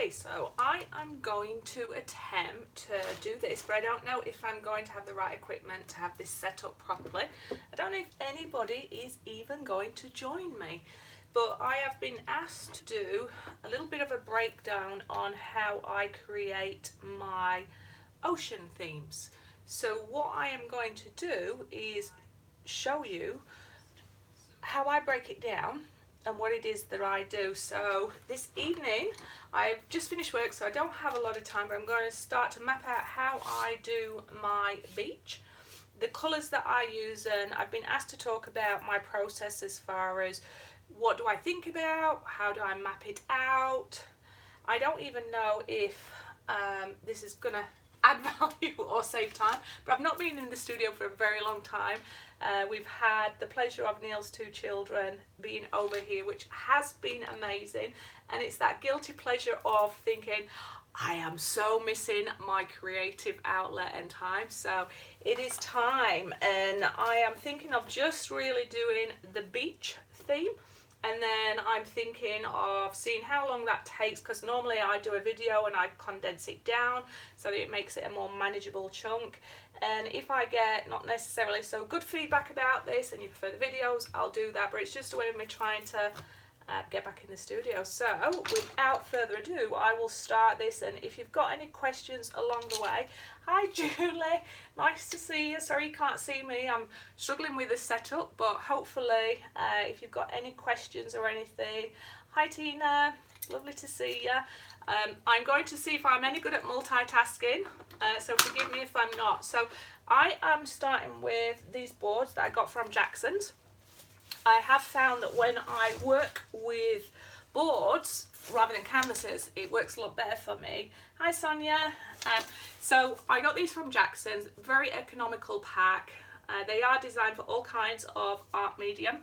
Okay, so I am going to attempt to do this, but I don't know if I'm going to have the right equipment to have this set up properly. I don't know if anybody is even going to join me, but I have been asked to do a little bit of a breakdown on how I create my ocean themes. So what I am going to do is show you how I break it down and what it is that I do. So this evening I've just finished work, so I don't have a lot of time, but I'm going to start to map out how I do my beach, the colours that I use, and I've been asked to talk about my process as far as what do I think about, how do I map it out. I don't even know if this is going to add value or save time, but I've not been in the studio for a very long time. We've had the pleasure of Neil's two children being over here, which has been amazing, and it's that guilty pleasure of thinking I am so missing my creative outlet and time. So it is time, and I am thinking of just really doing the beach theme. And then I'm thinking of seeing how long that takes, because normally I do a video and I condense it down so that it makes it a more manageable chunk. And if I get not necessarily so good feedback about this and you prefer the videos, I'll do that. But it's just a way of me trying to get back in the studio. So without further ado, I will start this, and if you've got any questions along the way, hi Julie, nice to see you. Sorry you can't see me, I'm struggling with the setup, but hopefully if you've got any questions or anything. Hi Tina, lovely to see you. I'm going to see if I'm any good at multitasking, so forgive me if I'm not. So I am starting with these boards that I got from Jackson's. I have found that when I work with boards rather than canvases, it works a lot better for me. Hi Sonia. So I got these from Jackson's, very economical pack. They are designed for all kinds of art medium.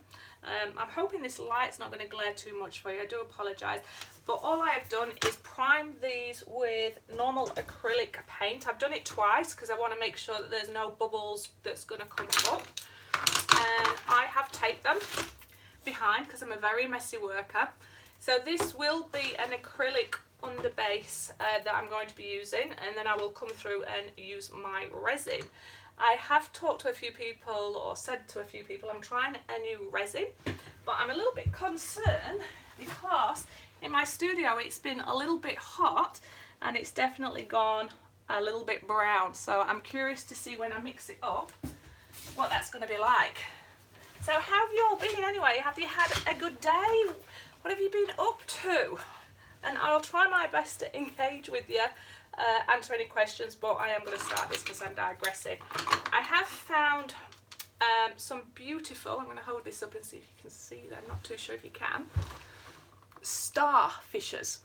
I'm hoping this light's not going to glare too much for you, I do apologise. But all I have done is prime these with normal acrylic paint. I've done it twice because I want to make sure that there's no bubbles that's going to come up. And I have taped them behind because I'm a very messy worker. So this will be an acrylic underbase that I'm going to be using, and then I will come through and use my resin. I have talked to a few people, or said to a few people, I'm trying a new resin, but I'm a little bit concerned because in my studio it's been a little bit hot and it's definitely gone a little bit brown. So I'm curious to see when I mix it up what that's going to be like. So how have you all been anyway? Have you had a good day? What have you been up to? And I'll try my best to engage with you, answer any questions, but I am going to start this because I'm digressing. I have found some beautiful, I'm going to hold this up and see if you can see that, I'm not too sure if you can, starfishers.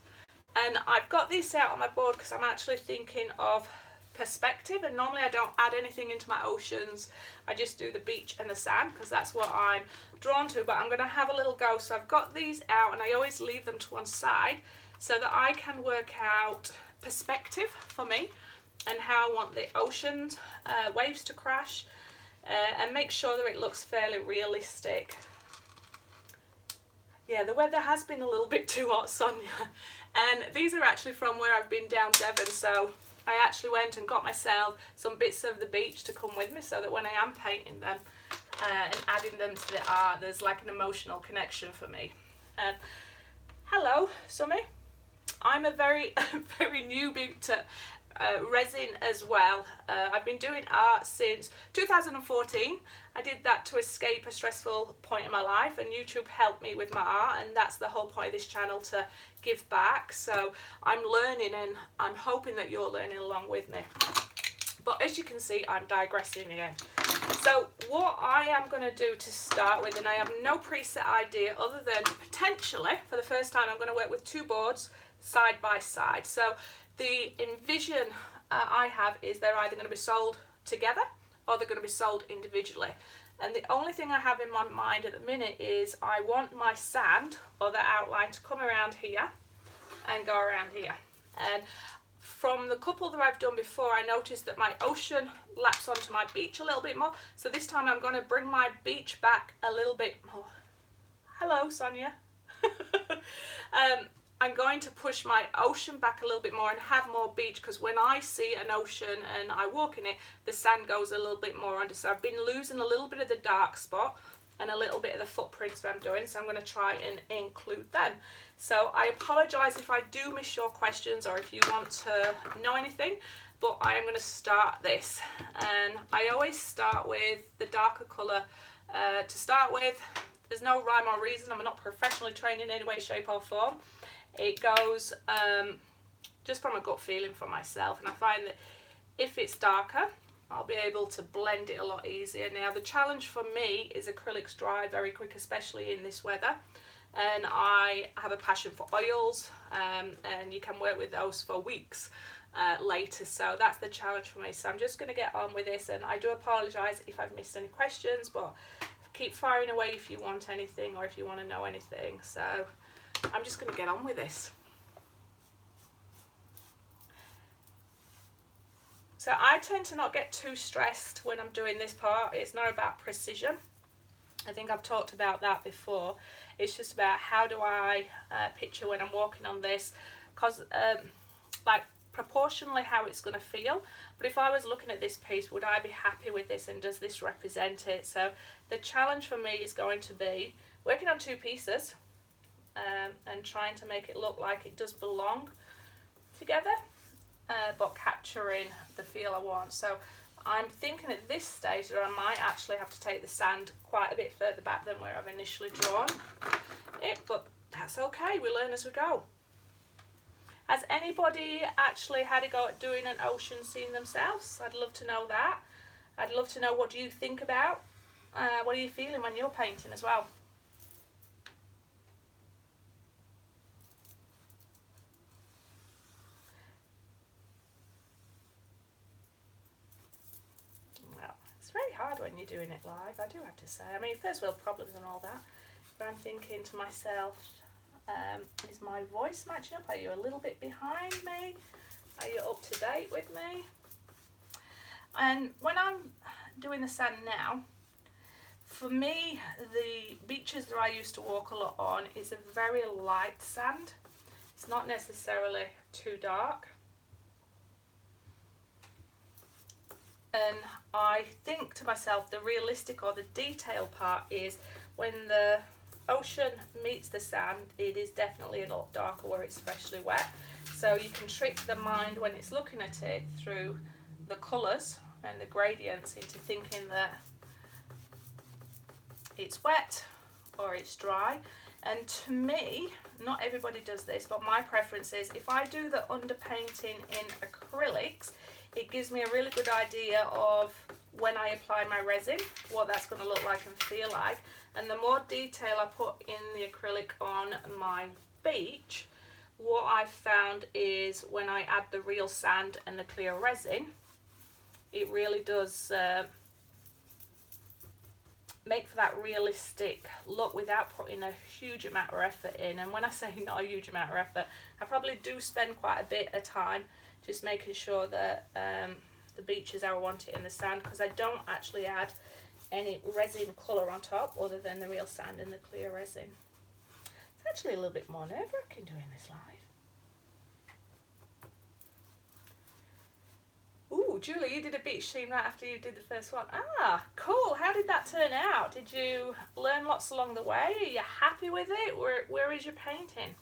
And I've got this out on my board because I'm actually thinking of perspective, and normally I don't add anything into my oceans. I just do the beach and the sand because that's what I'm drawn to, but I'm going to have a little go. So I've got these out and I always leave them to one side so that I can work out perspective for me and how I want the oceans, waves to crash, and make sure that it looks fairly realistic. Yeah, the weather has been a little bit too hot, Sonia, and these are actually from where I've been down Devon, so I actually went and got myself some bits of the beach to come with me so that when I am painting them and adding them to the art, there's like an emotional connection for me. Hello, Summy. I'm a very, very newbie to resin as well. I've been doing art since 2014. I did that to escape a stressful point in my life, and YouTube helped me with my art, and that's the whole point of this channel, to give back. So I'm learning, and I'm hoping that you're learning along with me. But as you can see, I'm digressing again. So what I am going to do to start with, and I have no preset idea other than potentially for the first time I'm going to work with two boards side by side. So the envision I have is they're either going to be sold together or they're going to be sold individually. And the only thing I have in my mind at the minute is I want my sand or the outline to come around here and go around here. And from the couple that I've done before, I noticed that my ocean laps onto my beach a little bit more. So this time I'm going to bring my beach back a little bit more. Hello, Sonia. I'm going to push my ocean back a little bit more and have more beach, because when I see an ocean and I walk in it, the sand goes a little bit more under. So I've been losing a little bit of the dark spot and a little bit of the footprints that I'm doing, so I'm going to try and include them. So I apologise if I do miss your questions or if you want to know anything, but I am going to start this. And I always start with the darker colour to start with. There's no rhyme or reason. I'm not professionally trained in any way, shape or form. It goes just from a gut feeling for myself, and I find that if it's darker, I'll be able to blend it a lot easier. Now the challenge for me is acrylics dry very quick, especially in this weather, and I have a passion for oils, and you can work with those for weeks later, so that's the challenge for me. So I'm just going to get on with this, and I do apologise if I've missed any questions, but keep firing away if you want anything or if you want to know anything. So I'm just going to get on with this. So I tend to not get too stressed when I'm doing this part. It's not about precision. I think I've talked about that before. It's just about how do I picture when I'm walking on this, because like proportionally how it's going to feel. But if I was looking at this piece, would I be happy with this, and does this represent it? So the challenge for me is going to be working on two pieces and trying to make it look like it does belong together, but capturing the feel I want. So I'm thinking at this stage that I might actually have to take the sand quite a bit further back than where I've initially drawn it, but that's okay, we learn as we go. Has anybody actually had a go at doing an ocean scene themselves? I'd love to know that. I'd love to know, what do you think about? What are you feeling when you're painting as well? Well, it's very hard when you're doing it live, I do have to say. I mean, first world problems and all that, but I'm thinking to myself, is my voice matching up? Are you a little bit behind me? Are you up to date with me? And when I'm doing the sand now, for me, the beaches that I used to walk a lot on is a very light sand. It's not necessarily too dark. And I think to myself, the realistic or the detail part is when the ocean meets the sand, it is definitely a lot darker where it's freshly wet. So you can trick the mind when it's looking at it through the colours and the gradients into thinking that it's wet or it's dry. And to me, not everybody does this, but my preference is if I do the underpainting in acrylics, it gives me a really good idea of when I apply my resin, what that's going to look like and feel like. And the more detail I put in the acrylic on my beach, what I've found is when I add the real sand and the clear resin, it really does make for that realistic look without putting a huge amount of effort in. And when I say not a huge amount of effort, I probably do spend quite a bit of time just making sure that the beach is how I want it in the sand, because I don't actually add any resin colour on top other than the real sand and the clear resin. It's actually a little bit more nerve-wracking doing this live. Ooh, Julie, you did a beach scene right after you did the first one. Ah, cool. How did that turn out? Did you learn lots along the way? Are you happy with it? Where is your painting?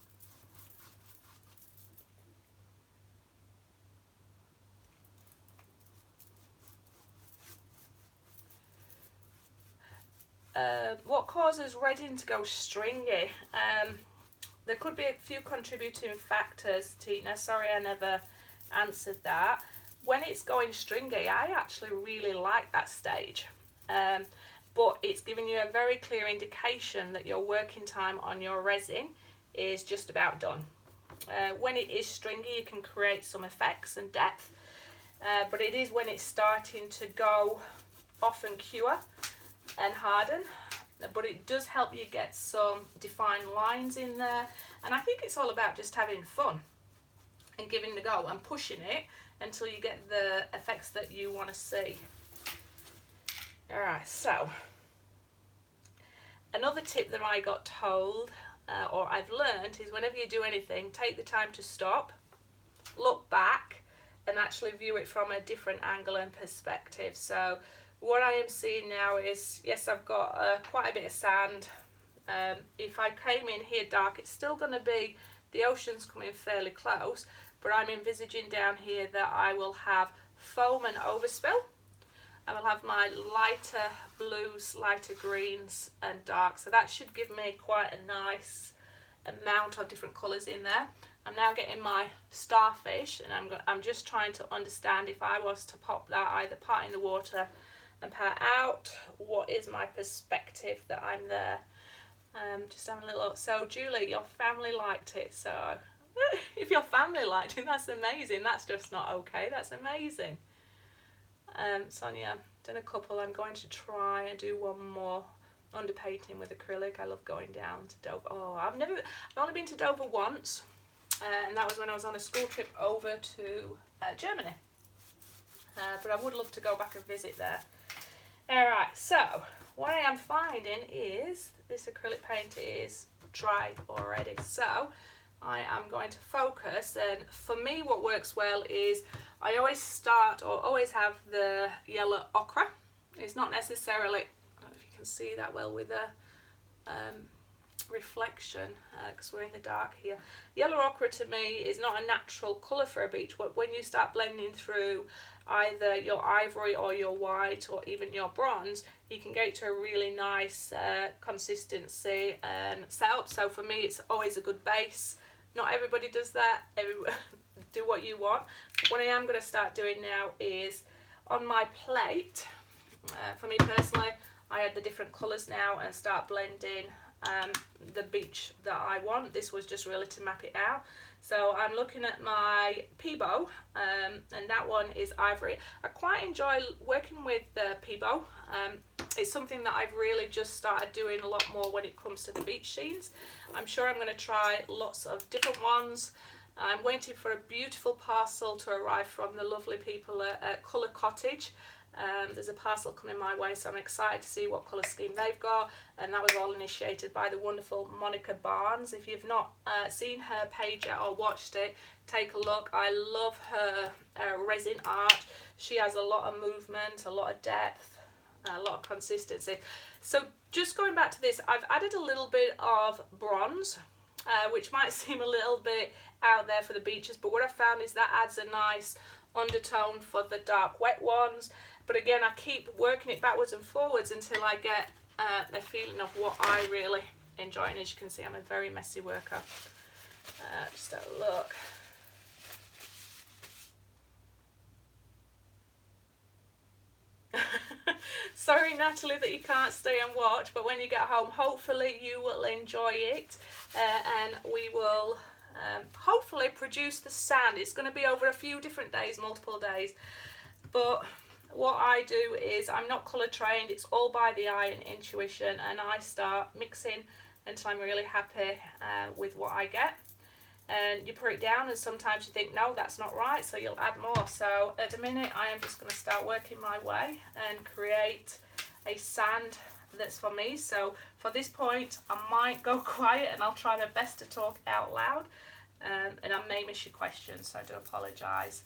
What causes resin to go stringy? There could be a few contributing factors, Tina. Sorry I never answered that. When it's going stringy, I actually really like that stage. But it's giving you a very clear indication that your working time on your resin is just about done. When it is stringy, you can create some effects and depth. But it is when it's starting to go off and cure and harden, but it does help you get some defined lines in there. And I think it's all about just having fun and giving the go and pushing it until you get the effects that you want to see. Alright, so another tip that I got told or I've learned, is whenever you do anything, take the time to stop, look back, and actually view it from a different angle and perspective. So what I am seeing now is, yes, I've got quite a bit of sand. If I came in here dark, it's still going to be, the ocean's coming fairly close, but I'm envisaging down here that I will have foam and overspill. I will have my lighter blues, lighter greens and dark, so that should give me quite a nice amount of different colours in there. I'm now getting my starfish, and I'm just trying to understand, if I was to pop that either part in the water and part out, what is my perspective that I'm there. Just having a little look. So Julie, your family liked it, so if your family liked it, that's amazing. That's just not okay, that's amazing. Sonia, done a couple. I'm going to try and do one more underpainting with acrylic. I love going down to Dover. Oh, I've only been to Dover once, and that was when I was on a school trip over to Germany. But I would love to go back and visit there. Alright, so what I am finding is this acrylic paint is dried already. So I am going to focus, and for me what works well is I always start, or always have, the yellow ochre. It's not necessarily, I don't know if you can see that well with the reflection, because we're in the dark here. Yellow ochre to me is not a natural colour for a beach. When you start blending through either your ivory or your white or even your bronze, you can get to a really nice consistency and setup. So for me it's always a good base. Not everybody does that. Do what you want. What I am going to start doing now is on my plate, for me personally, I add the different colours now and start blending the beach that I want. This was just really to map it out. So I'm looking at my Peebo, and that one is ivory. I quite enjoy working with the Peebo. It's something that I've really just started doing a lot more when it comes to the beach scenes. I'm sure I'm going to try lots of different ones. I'm waiting for a beautiful parcel to arrive from the lovely people at Colour Cottage. There's a parcel coming my way, so I'm excited to see what colour scheme they've got, and that was all initiated by the wonderful Monica Barnes. If you've not seen her page yet or watched it, take a look. I love her resin art. She has a lot of movement, a lot of depth, a lot of consistency. So just going back to this, I've added a little bit of bronze, which might seem a little bit out there for the beaches, but what I found is that adds a nice undertone for the dark wet ones. But again, I keep working it backwards and forwards until I get a feeling of what I really enjoy. And as you can see, I'm a very messy worker. Just have a look. Sorry, Natalie, that you can't stay and watch, but when you get home, hopefully you will enjoy it, and we will hopefully produce the sand. It's going to be over a few different days, multiple days, but what I do is I'm not colour trained. It's all by the eye and intuition, and I start mixing until I'm really happy with what I get. And you put it down, and sometimes you think, no, that's not right, so you'll add more. So at the minute I am just going to start working my way and create a sand that's for me. So for this point I might go quiet, and I'll try my best to talk out loud, and I may miss your questions, so I do apologise.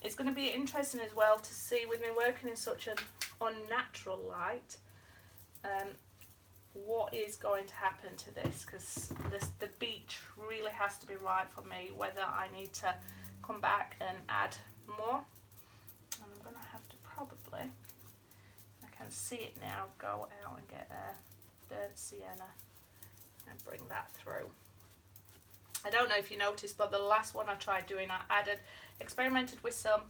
It's going to be interesting as well to see, with me working in such an unnatural light, what is going to happen to this, because the beach really has to be right for me, whether I need to come back and add more. And I'm going to have to probably, I can see it now, go out and get a burnt sienna and bring that through. I don't know if you noticed, but the last one I tried doing, I experimented with some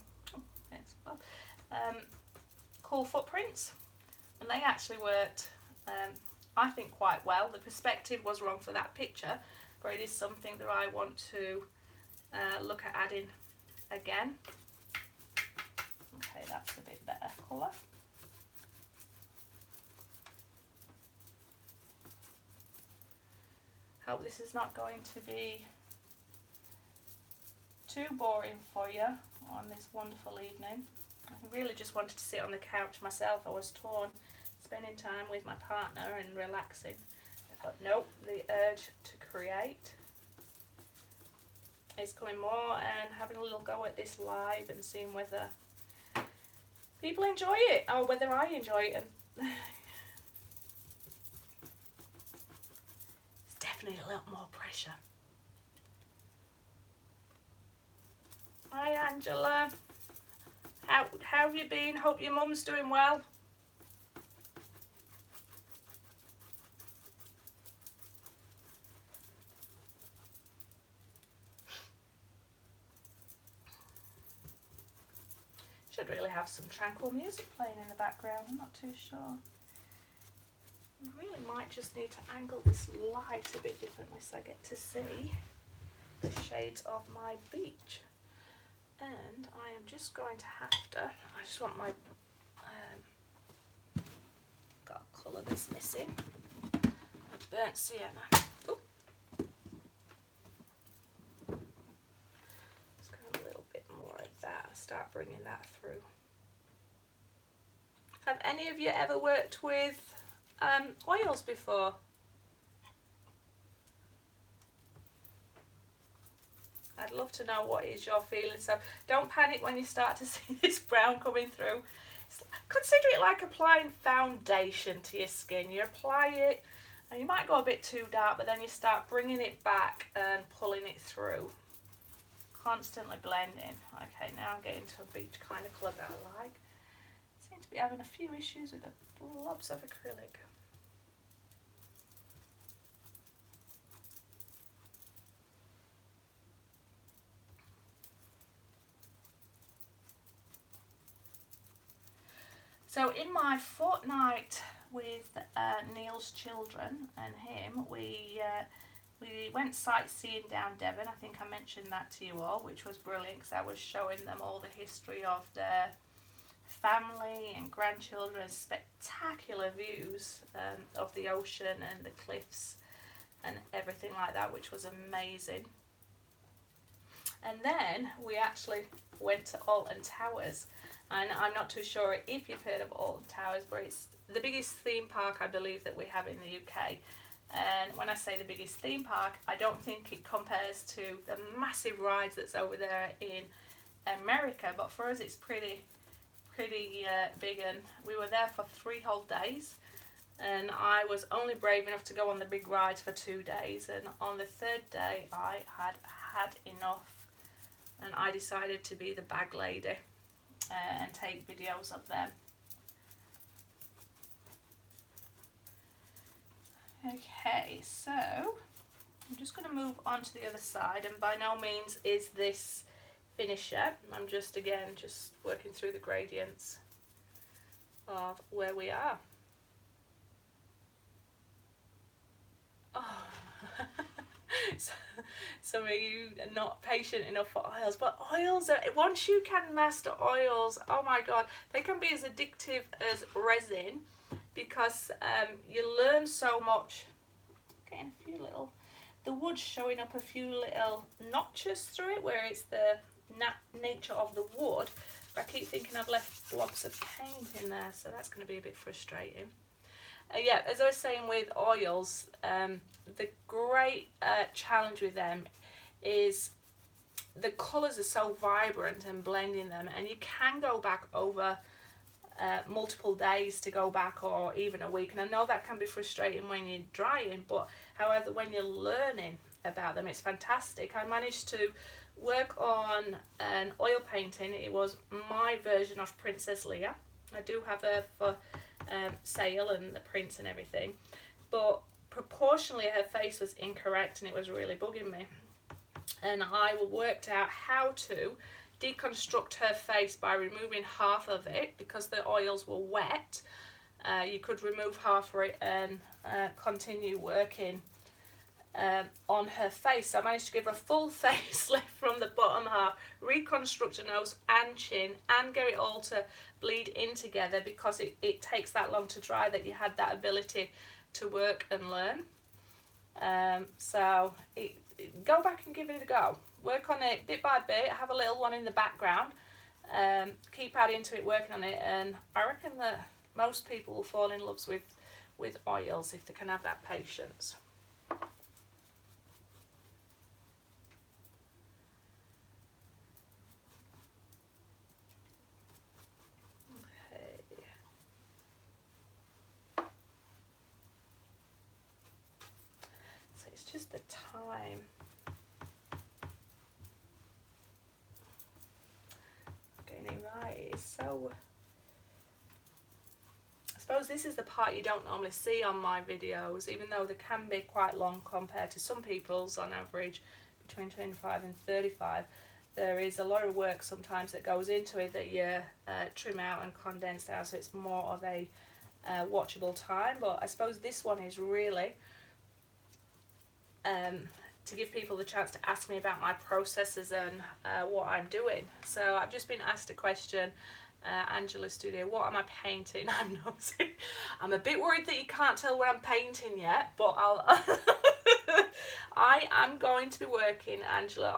cool footprints, and they actually worked, I think, quite well. The perspective was wrong for that picture, but it is something that I want to look at adding again. Okay, that's a bit better colour. Hope this is not going to be too boring for you on this wonderful evening. I really just wanted to sit on the couch myself. I was spending time with my partner and relaxing. But nope, the urge to create is coming more and having a little go at this live and seeing whether people enjoy it or whether I enjoy it. And it's definitely a lot more pressure. Hi Angela, how have you been? Hope your mum's doing well. Should really have some tranquil music playing in the background, I'm not too sure. I really might just need to angle this light a bit differently so I get to see the shades of my beach. And I am just going to have to, I just want my, got a colour that's missing, burnt sienna. Ooh. Just got a little bit more of that, start bringing that through. Have any of you ever worked with oils before? I'd love to know what is your feeling. So don't panic when you start to see this brown coming through. Consider it like applying foundation to your skin. You apply it and you might go a bit too dark, but then you start bringing it back and pulling it through. Constantly blending. Okay, now I'm getting to a beach kind of colour that I like. Seem to be having a few issues with the blobs of acrylic. So in my fortnight with Neil's children and him, we went sightseeing down Devon. I think I mentioned that to you all, which was brilliant because I was showing them all the history of their family and grandchildren, spectacular views of the ocean and the cliffs and everything like that, which was amazing. And then we actually went to Alton Towers. And I'm not too sure if you've heard of Alton Towers, but it's the biggest theme park I believe that we have in the UK. And when I say the biggest theme park, I don't think it compares to the massive rides that's over there in America. But for us, it's pretty big. And we were there for 3 whole days. And I was only brave enough to go on the big rides for 2 days. And on the 3rd day, I had enough. And I decided to be the bag lady. And take videos of them. Okay, so I'm just going to move on to the other side, and by no means is this finished yet. I'm just working through the gradients of where we are. Oh. Some of you are not patient enough for oils, but oils are, once you can master oils, oh my god, they can be as addictive as resin, because you learn so much. Getting a few little, the wood's showing up a few little notches through it where it's the nature of the wood, but I keep thinking I've left blobs of paint in there, so that's going to be a bit frustrating. Yeah, as I was saying with oils, the great challenge with them is the colours are so vibrant and blending them, and you can go back over multiple days to go back, or even a week, and I know that can be frustrating when you're drying, but however when you're learning about them it's fantastic. I managed to work on an oil painting. It was my version of Princess Leia. I do have her for sale and the prints and everything, but proportionally her face was incorrect and it was really bugging me, and I worked out how to deconstruct her face by removing half of it because the oils were wet. You could remove half of it and continue working on her face. So I managed to give her a full facelift from the bottom half, reconstruct her nose and chin, and get it all to bleed in together because it takes that long to dry, that you had that ability to work and learn. So go back and give it a go. Work on it bit by bit, have a little one in the background, keep adding to it, working on it, and I reckon that most people will fall in love with oils if they can have that patience. So I suppose this is the part you don't normally see on my videos, even though they can be quite long compared to some people's, on average between 25 and 35. There is a lot of work sometimes that goes into it that you trim out and condense down, so it's more of a watchable time. But I suppose this one is really to give people the chance to ask me about my processes and what I'm doing. So I've just been asked a question, Angela Studio, what am I painting? I'm nosy. I'm a bit worried that you can't tell what I'm painting yet, but I'll I am going to be working, Angela,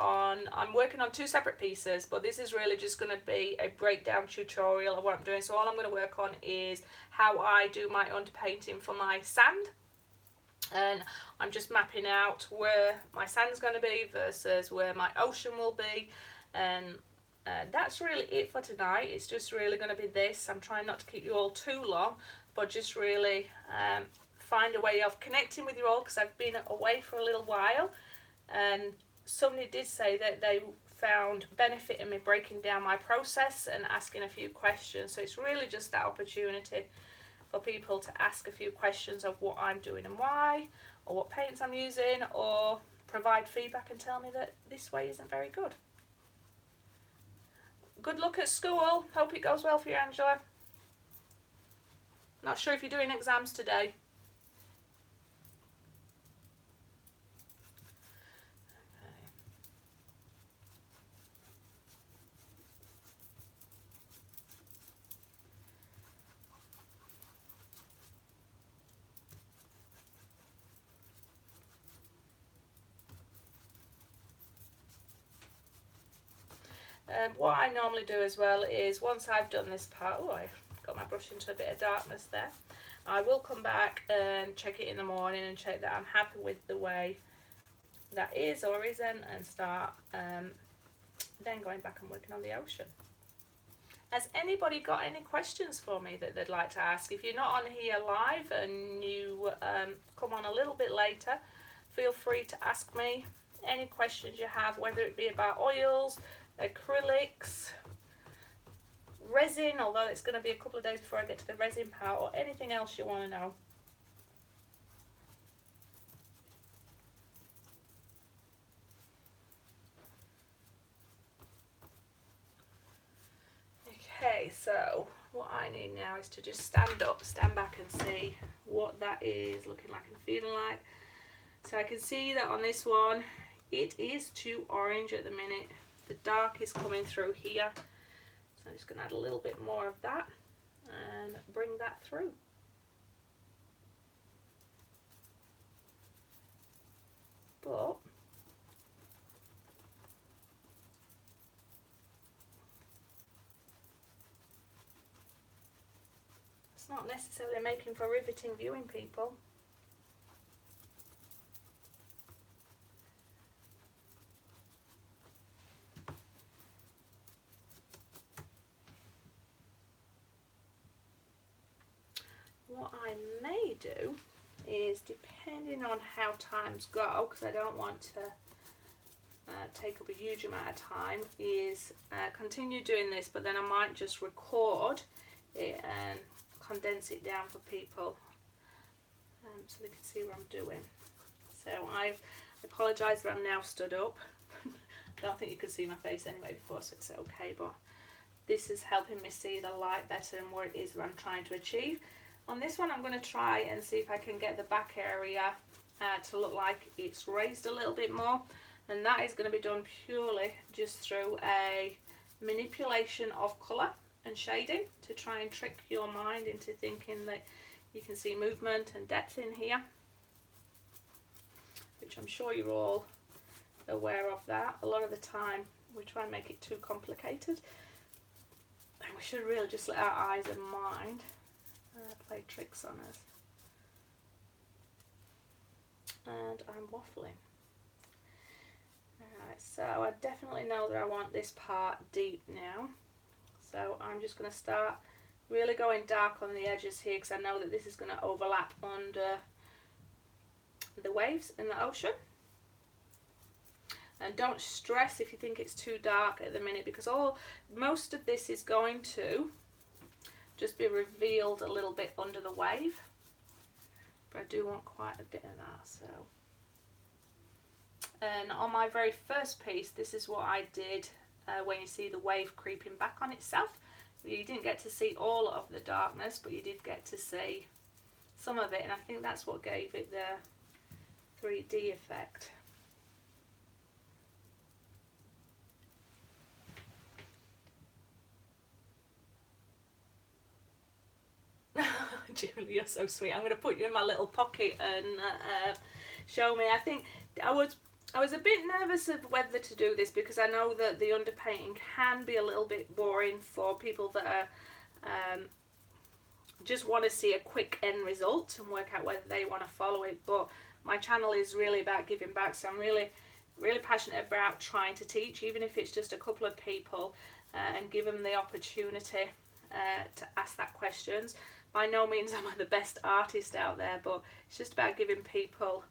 I'm working on 2 separate pieces, but this is really just going to be a breakdown tutorial of what I'm doing. So all I'm going to work on is how I do my underpainting for my sand, and I'm just mapping out where my sand's going to be versus where my ocean will be, and that's really it for tonight. It's just really going to be this. I'm trying not to keep you all too long, but just really find a way of connecting with you all, because I've been away for a little while, and somebody did say that they found benefit in me breaking down my process and asking a few questions. So it's really just that opportunity for people to ask a few questions of what I'm doing and why, or what paints I'm using, or provide feedback and tell me that this way isn't very good. Good luck at school. Hope it goes well for you, Angela. Not sure if you're doing exams today. What I normally do as well is, once I've done this part, oh, I got my brush into a bit of darkness there, I will come back and check it in the morning and check that I'm happy with the way that is or isn't, and start then going back and working on the ocean. Has anybody got any questions for me that they'd like to ask? If you're not on here live and you come on a little bit later, feel free to ask me any questions you have, whether it be about oils, acrylics, resin, although it's going to be a couple of days before I get to the resin part, or anything else you want to know. Okay, so what I need now is to just stand up, stand back and see what that is looking like and feeling like. So I can see that on this one it is too orange at the minute. The dark is coming through here, so I'm just going to add a little bit more of that and bring that through. But it's not necessarily making for riveting viewing, people. What I may do is, depending on how times go, because I don't want to take up a huge amount of time, is continue doing this, but then I might just record it and condense it down for people so they can see what I'm doing. So I apologise that I'm now stood up. I don't think you could see my face anyway before, so it's okay, but this is helping me see the light better and what it is that I'm trying to achieve. On this one, I'm going to try and see if I can get the back area to look like it's raised a little bit more, and that is going to be done purely just through a manipulation of colour and shading to try and trick your mind into thinking that you can see movement and depth in here, which I'm sure you're all aware of that. A lot of the time we try and make it too complicated, and we should really just let our eyes and mind play tricks on us. And I'm waffling. Alright, so I definitely know that I want this part deep now, so I'm just going to start really going dark on the edges here, because I know that this is going to overlap under the waves in the ocean. And don't stress if you think it's too dark at the minute, because most of this is going to just be revealed a little bit under the wave. But I do want quite a bit of that, so. And on my very first piece, this is what I did when you see the wave creeping back on itself. You didn't get to see all of the darkness, but you did get to see some of it, and I think that's what gave it the 3D effect. Julie, you're so sweet. I'm going to put you in my little pocket and show me. I think I was a bit nervous of whether to do this because I know that the underpainting can be a little bit boring for people that are just want to see a quick end result and work out whether they want to follow it. But my channel is really about giving back, so I'm really passionate about trying to teach, even if it's just a couple of people, and give them the opportunity to ask that questions. By no means am I the best artist out there, but it's just about giving people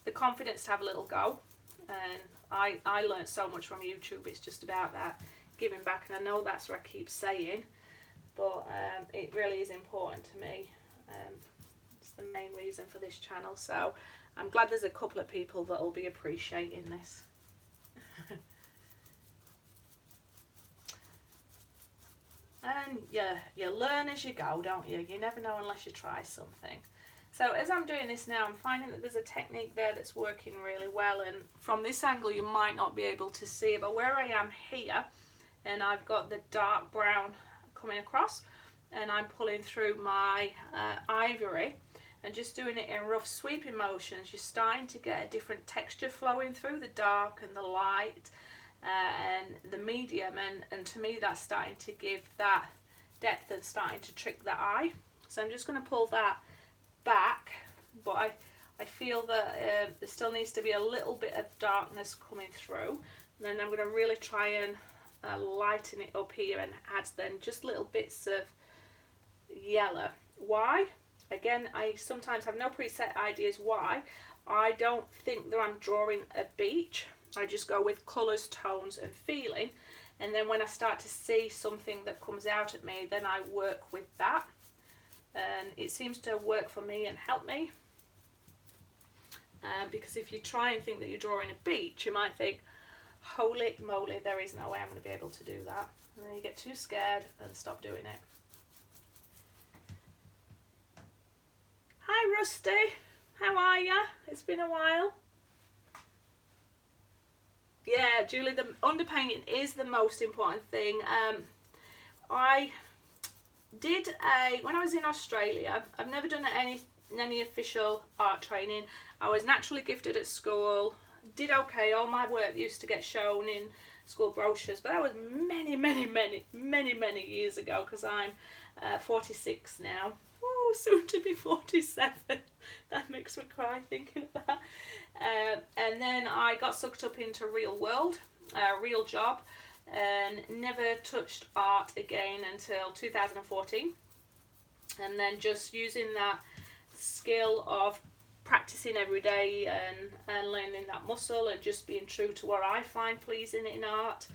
the confidence to have a little go. And I learned so much from YouTube. It's just about that giving back, and I know that's what I keep saying, but it really is important to me. It's the main reason for this channel, so I'm glad there's a couple of people that will be appreciating this. And yeah, you learn as you go, don't you? You never know unless you try something. So as I'm doing this now, I'm finding that there's a technique there that's working really well, and from this angle you might not be able to see it, but where I am here, and I've got the dark brown coming across, and I'm pulling through my ivory and just doing it in rough sweeping motions, you're starting to get a different texture flowing through the dark and the light and the medium, and to me that's starting to give that depth and starting to trick the eye. So I'm just going to pull that back, but I feel that there still needs to be a little bit of darkness coming through, and then I'm going to really try and lighten it up here and add then just little bits of yellow. Why? Again, I sometimes have no preset ideas why. I don't think that I'm drawing a beach. I just go with colours, tones and feeling, and then when I start to see something that comes out at me, then I work with that, and it seems to work for me and help me. Because if you try and think that you're drawing a beach, you might think, holy moly, there is no way I'm going to be able to do that, and then you get too scared and stop doing it. Hi Rusty, how are ya? It's been a while. Yeah, Julie, the underpainting is the most important thing. I did when I was in Australia, I've never done any official art training. I was naturally gifted at school, did okay. All my work used to get shown in school brochures, but that was many years ago, because I'm 46 now. Oh, soon to be 47. That makes me cry thinking of that. And then I got sucked up into real world, real job, and never touched art again until 2014. And then just using that skill of practicing every day and learning that muscle and just being true to what I find pleasing in art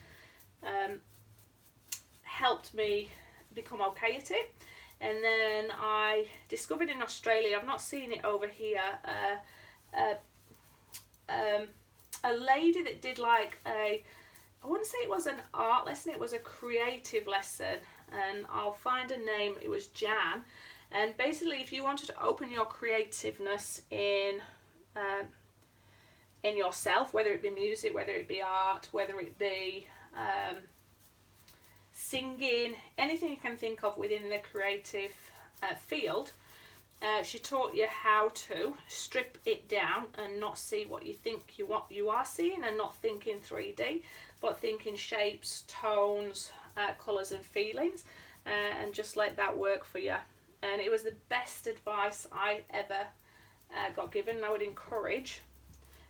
helped me become okay at it. And then I discovered in Australia, I've not seen it over here, a lady that did like I wouldn't say it was an art lesson, it was a creative lesson, and I'll find a name, it was Jan. And basically, if you wanted to open your creativeness in yourself, whether it be music, whether it be art, whether it be singing, anything you can think of within the creative field, she taught you how to strip it down and not see what you think you are seeing, and not think in 3D, but think in shapes, tones, colours and feelings, and just let that work for you. And it was the best advice I ever got given, and I would encourage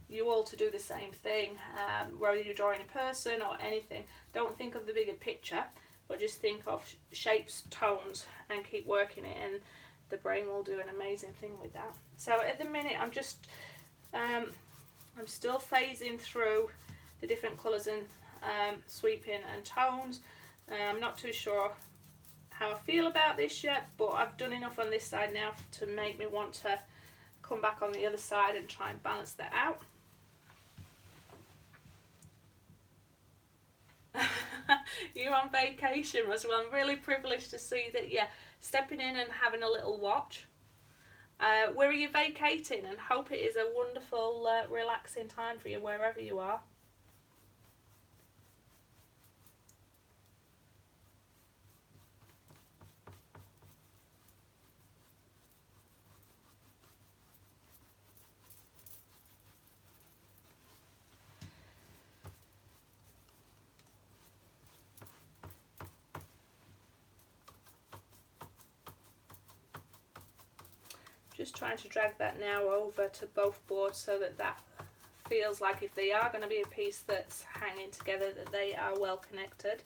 you all to do the same thing, whether you're drawing a person or anything. Don't think of the bigger picture, but just think of shapes, tones, and keep working it, and the brain will do an amazing thing with that. So at the minute I'm just I'm still phasing through the different colours and sweeping and tones. I'm not too sure feel about this yet, but I've done enough on this side now to make me want to come back on the other side and try and balance that out. You're on vacation, Russell. I'm really privileged to see that you're stepping in and having a little watch. Where are you vacating? And hope it is a wonderful, relaxing time for you wherever you are. Just trying to drag that now over to both boards so that that feels like if they are going to be a piece that's hanging together, that they are well connected.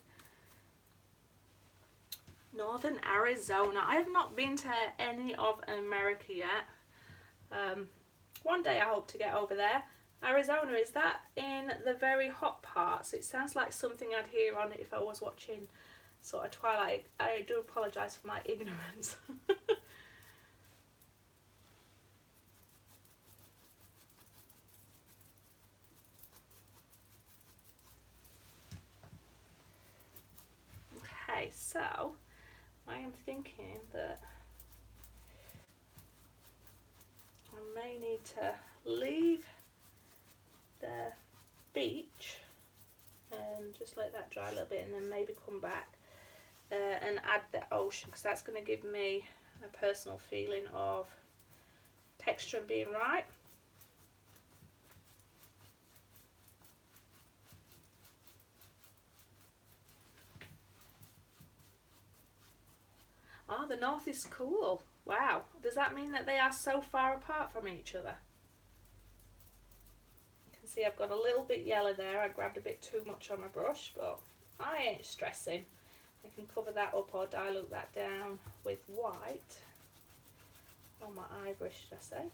Northern Arizona. I have not been to any of America yet. One day I hope to get over there. Arizona, is that in the very hot parts? It sounds like something I'd hear on it if I was watching sort of Twilight. I do apologise for my ignorance. Okay, so I am thinking that I may need to leave the beach and just let that dry a little bit, and then maybe come back and add the ocean, because that's going to give me a personal feeling of texture and being right. Oh, the north is cool. Wow. Does that mean that they are so far apart from each other? You can see I've got a little bit yellow there. I grabbed a bit too much on my brush, but I ain't stressing. I can cover that up or dilute that down with white on my ivory, should I say.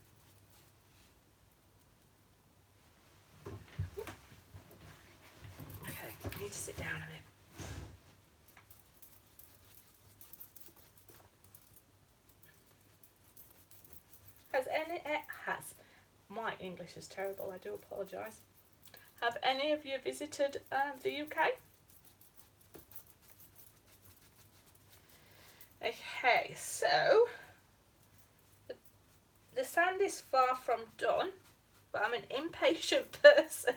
Okay, I need to sit down a bit. My English is terrible, I do apologise. Have any of you visited the UK? Okay, so the sand is far from done, but I'm an impatient person.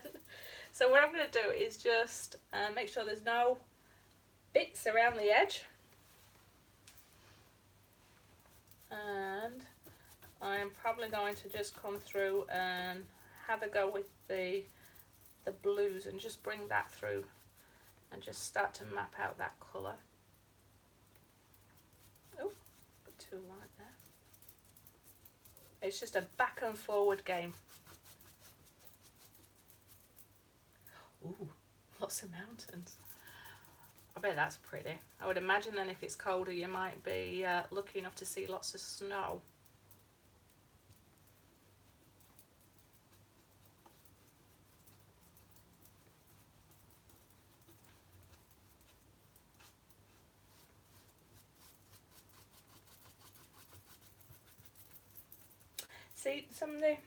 So what I'm going to do is just make sure there's no bits around the edge. And I'm probably going to just come through and have a go with the blues and just bring that through and just start to map out that colour. Oh, bit too light there. It's just a back and forward game. Ooh, lots of mountains. I bet that's pretty. I would imagine then if it's colder you might be lucky enough to see lots of snow. See, somebody, I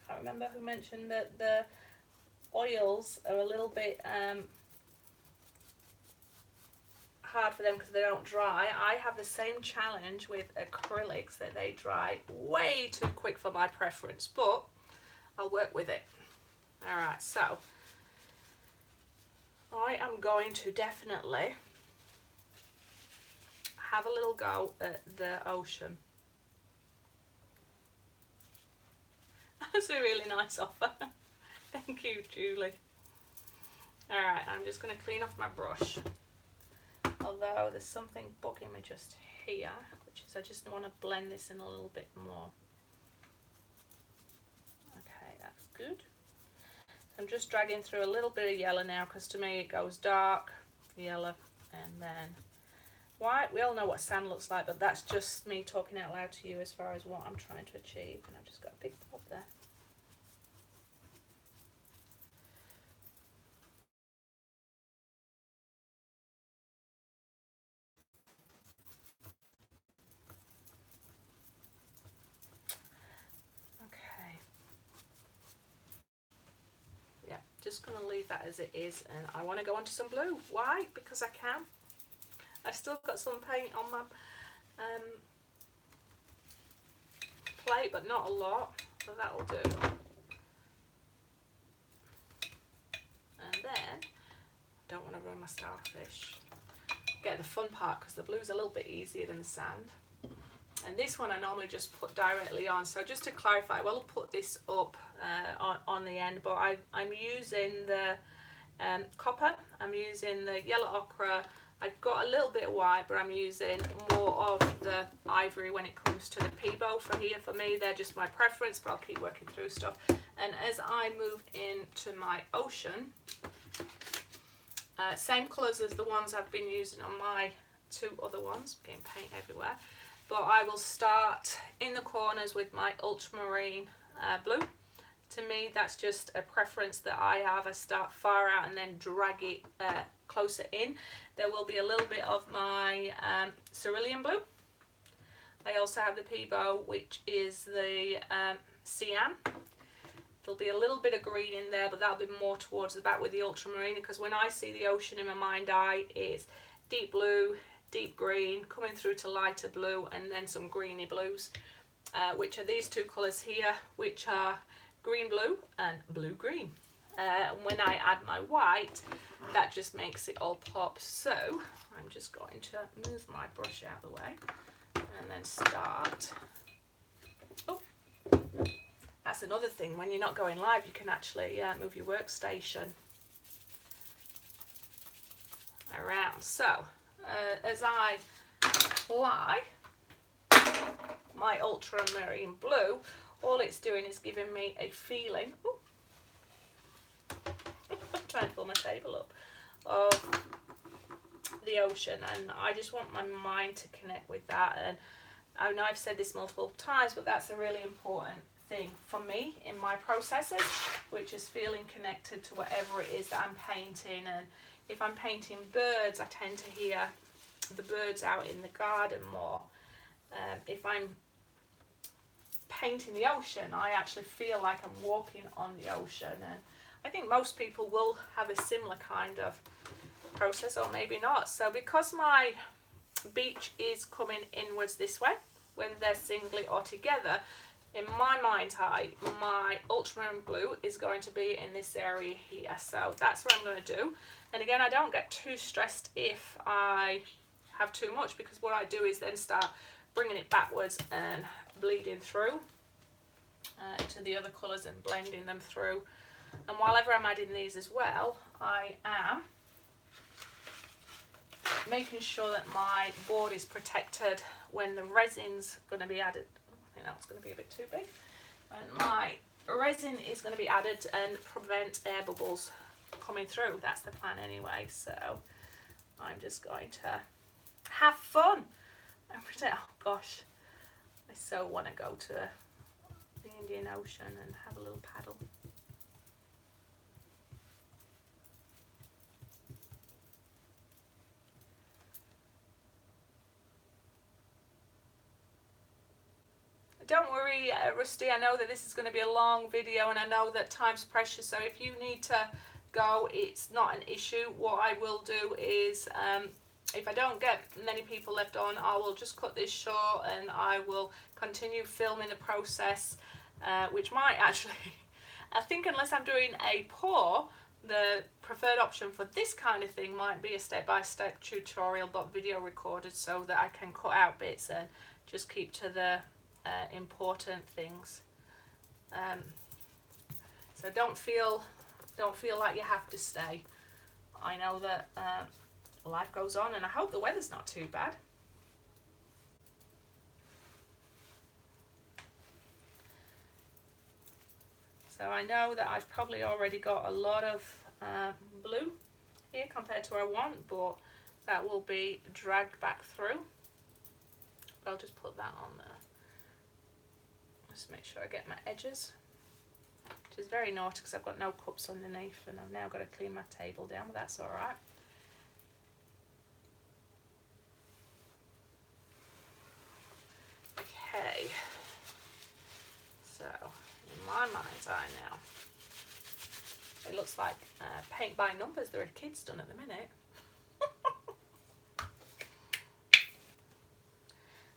can't remember who mentioned that the oils are a little bit hard for them because they don't dry. I have the same challenge with acrylics, that they dry way too quick for my preference, but I'll work with it. Alright, so I am going to definitely have a little go at the ocean. That's a really nice offer. Thank you, Julie. Alright, I'm just going to clean off my brush. Although there's something bugging me just here, which is I just want to blend this in a little bit more. Okay, that's good. I'm just dragging through a little bit of yellow now, because to me it goes dark, yellow, and then white. We all know what sand looks like, but that's just me talking out loud to you as far as what I'm trying to achieve. And I've just got a big pop there. just going to leave that as it is, and I want to go on to some blue. Why? Because I can. I've still got some paint on my plate, but not a lot, so that will do. And then, don't want to ruin my starfish. Get the fun part, because the blue's a little bit easier than the sand. And this one I normally just put directly on. So just to clarify, I will put this up on the end, but I'm using the copper, I'm using the yellow ochre, I've got a little bit of white, but I'm using more of the ivory when it comes to the Peebo for here. For me, they're just my preference, but I'll keep working through stuff. And as I move into my ocean, same colours as the ones I've been using on my two other ones, getting paint everywhere. But I will start in the corners with my ultramarine blue. To me, that's just a preference that I have. I start far out and then drag it closer in. There will be a little bit of my cerulean blue. I also have the Peebo, which is the cyan. There'll be a little bit of green in there, but that'll be more towards the back with the ultramarine, because when I see the ocean in my mind eye, it's deep blue, deep green, coming through to lighter blue, and then some greeny blues, which are these two colours here, which are green blue and blue green. When I add my white, that just makes it all pop. So I'm just going to move my brush out of the way and then start. Oh, that's another thing, when you're not going live, you can actually move your workstation around. So as I apply my ultramarine blue, all it's doing is giving me a feeling, I'm trying to pull my table up, of the ocean, and I just want my mind to connect with that. And I know I've said this multiple times, but that's a really important thing for me in my processes, which is feeling connected to whatever it is that I'm painting. And if I'm painting birds, I tend to hear the birds out in the garden more. If I'm painting the ocean, I actually feel like I'm walking on the ocean, and I think most people will have a similar kind of process, or maybe not. So because my beach is coming inwards this way, whether they're singly or together, in my mind's eye, my ultramarine blue is going to be in this area here. So that's what I'm going to do. And again, I don't get too stressed if I have too much, because what I do is then start bringing it backwards and bleeding through to the other colours and blending them through. And whenever I'm adding these as well, I am making sure that my board is protected when the resin's going to be added. I think that's going to be a bit too big. And my resin is going to be added and prevent air bubbles coming through. That's the plan anyway. So I'm just going to have fun. And pretend, oh gosh, I so want to go to the Indian Ocean and have a little paddle. Don't worry, Rusty, I know that this is going to be a long video, and I know that time's precious, so if you need to go, it's not an issue. What I will do is, if I don't get many people left on, I will just cut this short and I will continue filming the process, which might actually, I think unless I'm doing a pour, the preferred option for this kind of thing might be a step-by-step tutorial but video recorded, so that I can cut out bits and just keep to the important things. So don't feel like you have to stay. I know that life goes on, and I hope the weather's not too bad. So I know that I've probably already got a lot of blue here compared to what I want, but that will be dragged back through. I'll just put that on there. Just make sure I get my edges, which is very naughty because I've got no cups underneath, and I've now got to clean my table down, but that's all right. Okay, so in my mind's eye now, it looks looks like paint by numbers. There are kids done at the minute.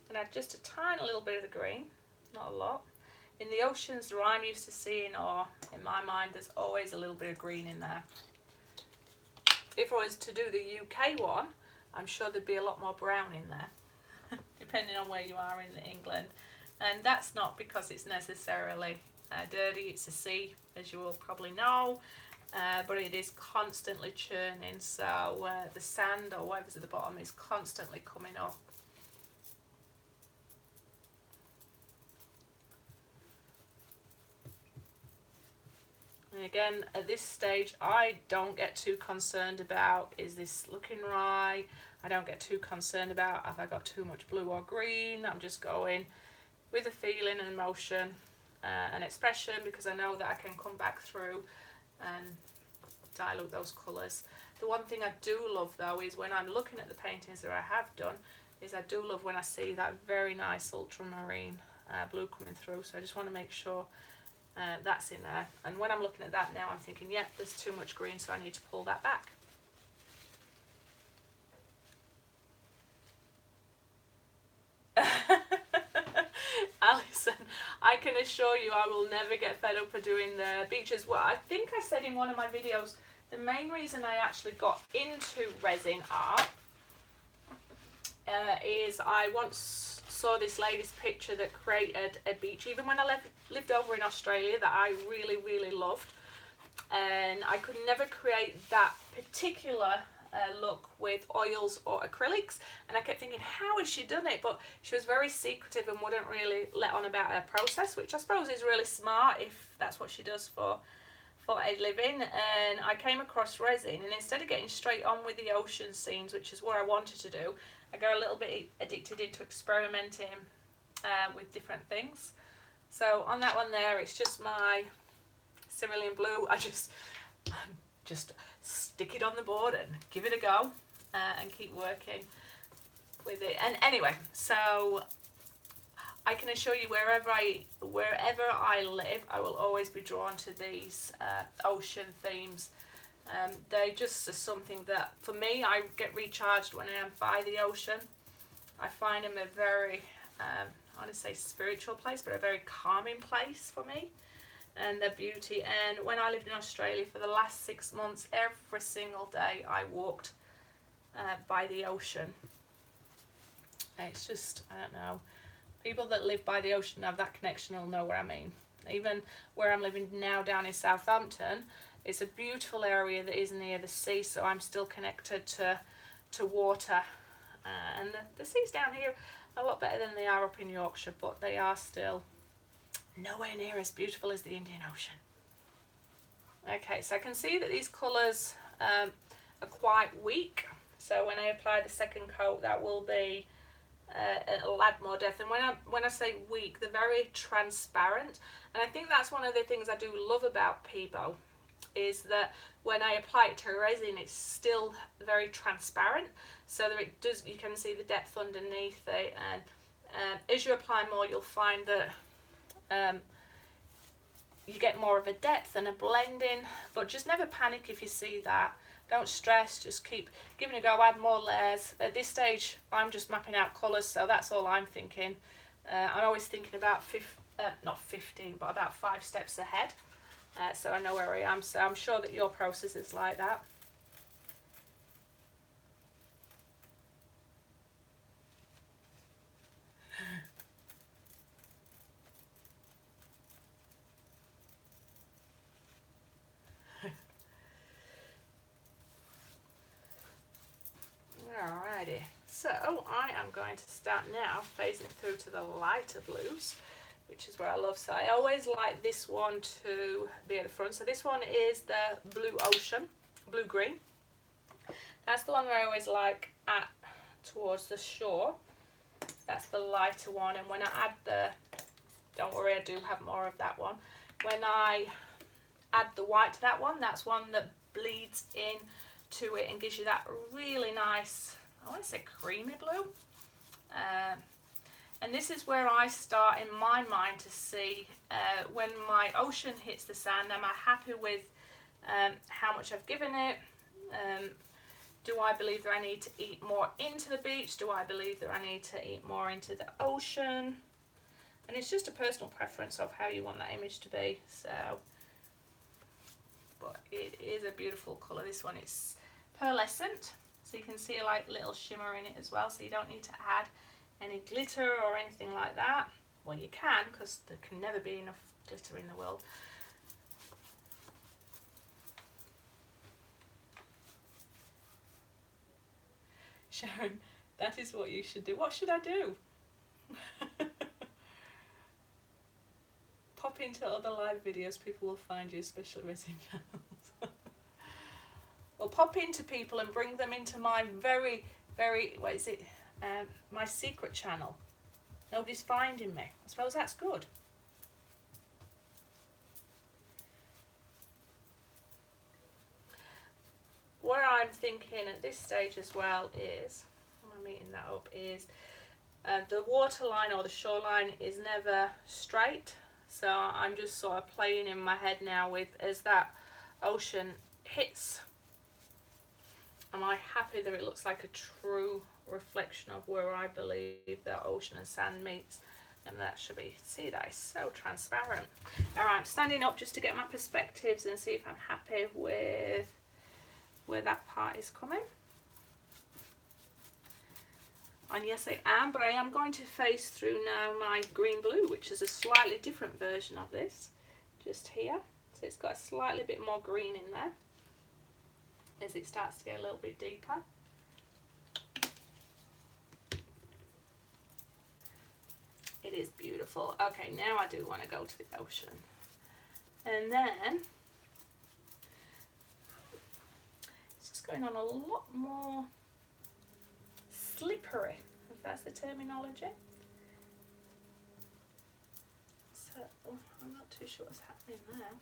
And add just a tiny little bit of the green, not a lot. In the oceans that I'm used to seeing, or in my mind, there's always a little bit of green in there. If I was to do the UK one, I'm sure there'd be a lot more brown in there, depending on where you are in England. And that's not because it's necessarily dirty. It's a sea, as you will probably know, but it is constantly churning, so the sand or whatever's at the bottom is constantly coming up. And again, at this stage, I don't get too concerned about, is this looking right? I don't get too concerned about, have I got too much blue or green? I'm just going with a feeling and emotion and expression, because I know that I can come back through and dilute those colours. The one thing I do love though is when I'm looking at the paintings that I have done, is I do love when I see that very nice ultramarine blue coming through. So I just want to make sure that's in there. And when I'm looking at that now, I'm thinking, yeah, there's too much green, so I need to pull that back. Alison, I can assure you I will never get fed up of doing the beaches. Well, I think I said in one of my videos, the main reason I actually got into resin art is I once saw this lady's picture that created a beach, even when I lived over in Australia, that I really, really loved. And I could never create that particular look with oils or acrylics, and I kept thinking, how has she done it? But she was very secretive and wouldn't really let on about her process, which I suppose is really smart if that's what she does for a living. And I came across resin, and instead of getting straight on with the ocean scenes, which is what I wanted to do, I got a little bit addicted into experimenting with different things. So on that one there, it's just my cerulean blue. I just stick it on the board and give it a go and keep working with it. And anyway, so I can assure you, wherever I live, I will always be drawn to these ocean themes. They just are something that, for me, I get recharged when I am by the ocean. I find them a very, I want to say spiritual place, but a very calming place for me, and their beauty. And when I lived in Australia for the last 6 months, every single day I walked by the ocean. It's just, I don't know, people that live by the ocean have that connection, will know what I mean. Even where I'm living now down in Southampton, it's a beautiful area that is near the sea, so I'm still connected to water. And the seas down here are a lot better than they are up in Yorkshire, but they are still nowhere near as beautiful as the Indian Ocean. Okay, so I can see that these colours are quite weak, so when I apply the second coat, that will be it'll add more depth. And when I say weak, they're very transparent, and I think that's one of the things I do love about Peebo, is that when I apply it to resin, it's still very transparent, so that it does, you can see the depth underneath it. And as you apply more, you'll find that you get more of a depth and a blending. But just never panic if you see that. Don't stress, just keep giving it a go, add more layers. At this stage, I'm just mapping out colours, so that's all I'm thinking. I'm always thinking about not 15, but about 5 steps ahead. So I know where I am, so I'm sure that your process is like that. Alrighty, so I am going to start now phasing through to the lighter blues, which is where I love. So I always like this one to be at the front. So this one is the Blue Ocean, blue green. That's the one that I always like at towards the shore. That's the lighter one. And when I add don't worry, I do have more of that one. When I add the white to that one, that's one that bleeds in to it and gives you that really nice, I want to say creamy blue. And this is where I start in my mind to see when my ocean hits the sand, am I happy with how much I've given it. Do I believe that I need to eat more into the beach? Do I believe that I need to eat more into the ocean? And it's just a personal preference of how you want that image to be. So, but it is a beautiful colour. This one is pearlescent, so you can see a like little shimmer in it as well. So you don't need to add any glitter or anything like that. Well, you can, because there can never be enough glitter in the world. Sharon, that is what you should do. What should I do? Pop into other live videos, people will find you, especially Resin channels. Well, pop into people and bring them into my very, what is it? My secret channel. Nobody's finding me. I suppose that's good. What I'm thinking at this stage as well is, when I'm meeting that up, is the waterline or the shoreline is never straight. So I'm just sort of playing in my head now with, as that ocean hits, am I happy that it looks like a true reflection of where I believe that ocean and sand meets? And that should be, see, that is so transparent. All right, I'm standing up just to get my perspectives and see if I'm happy with where that part is coming. And yes, I am, but I am going to face through now my green blue, which is a slightly different version of this, just here. So it's got a slightly bit more green in there as it starts to get a little bit deeper. It is beautiful. Okay, now I do want to go to the ocean. And then it's just going on a lot more slippery, if that's the terminology. So I'm not too sure what's happening there.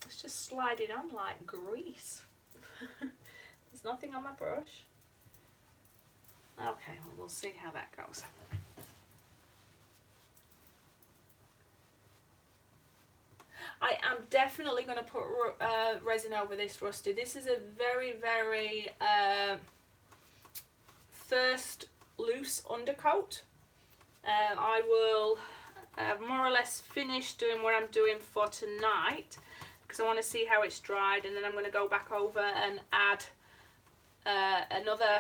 It's just sliding on like grease. There's nothing on my brush. Okay, well, we'll see how that goes. I am definitely going to put resin over this, Rusty. This is a very, very first loose undercoat. I will more or less finish doing what I'm doing for tonight, because I want to see how it's dried, and then I'm going to go back over and add another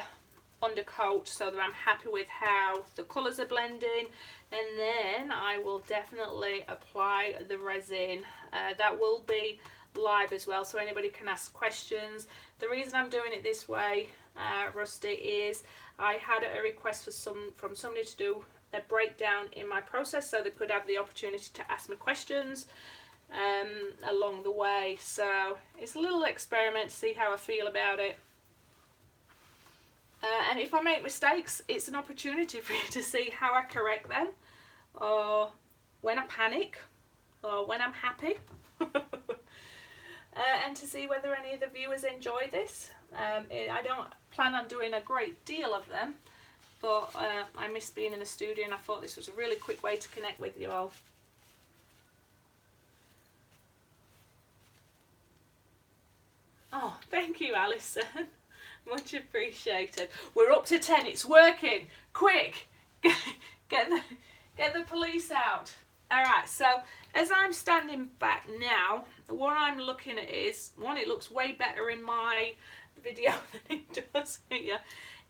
undercoat so that I'm happy with how the colours are blending, and then I will definitely apply the resin. That will be live as well, so anybody can ask questions. The reason I'm doing it this way, Rusty, is I had a request from somebody to do a breakdown in my process so they could have the opportunity to ask me questions along the way. So it's a little experiment to see how I feel about it. And if I make mistakes, it's an opportunity for you to see how I correct them, or when I panic, or when I'm happy, and to see whether any of the viewers enjoy this. I don't plan on doing a great deal of them, but I miss being in the studio, and I thought this was a really quick way to connect with you all. Oh, thank you, Alison. Much appreciated. We're up to 10. It's working. Quick, get the police out. All right. So as I'm standing back now, what I'm looking at is, one, it looks way better in my video than it does here.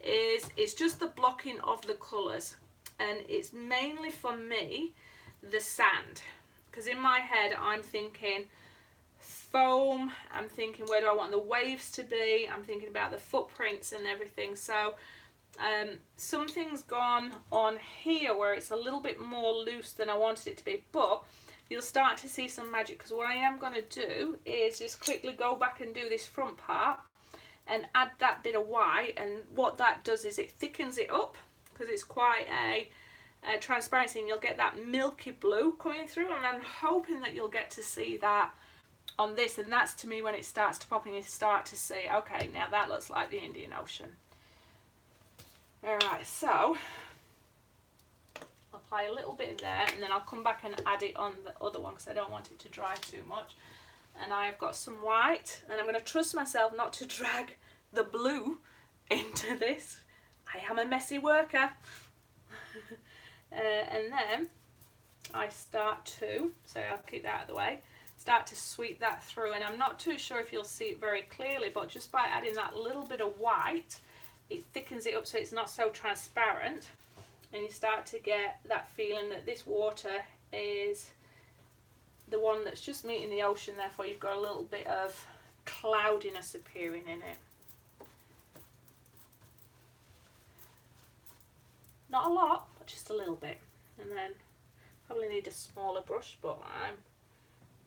It's just the blocking of the colours, and it's mainly for me the sand, because in my head I'm thinking foam, I'm thinking where do I want the waves to be, I'm thinking about the footprints and everything. So something's gone on here where it's a little bit more loose than I wanted it to be, but you'll start to see some magic, because what I am going to do is just quickly go back and do this front part and add that bit of white, and what that does is it thickens it up, because it's quite a transparency, and you'll get that milky blue coming through, and I'm hoping that you'll get to see that on this, and that's to me when it starts to pop and you start to see, okay, now that looks like the Indian Ocean. Alright, so I'll apply a little bit there, and then I'll come back and add it on the other one because I don't want it to dry too much. and I've got some white, and I'm going to trust myself not to drag the blue into this. I am a messy worker. And then I start to, so I'll keep that out of the way, start to sweep that through, and I'm not too sure if you'll see it very clearly, but just by adding that little bit of white, it thickens it up so it's not so transparent, and you start to get that feeling that this water is the one that's just meeting the ocean, therefore you've got a little bit of cloudiness appearing in it. Not a lot, but just a little bit. And then probably need a smaller brush, but I'm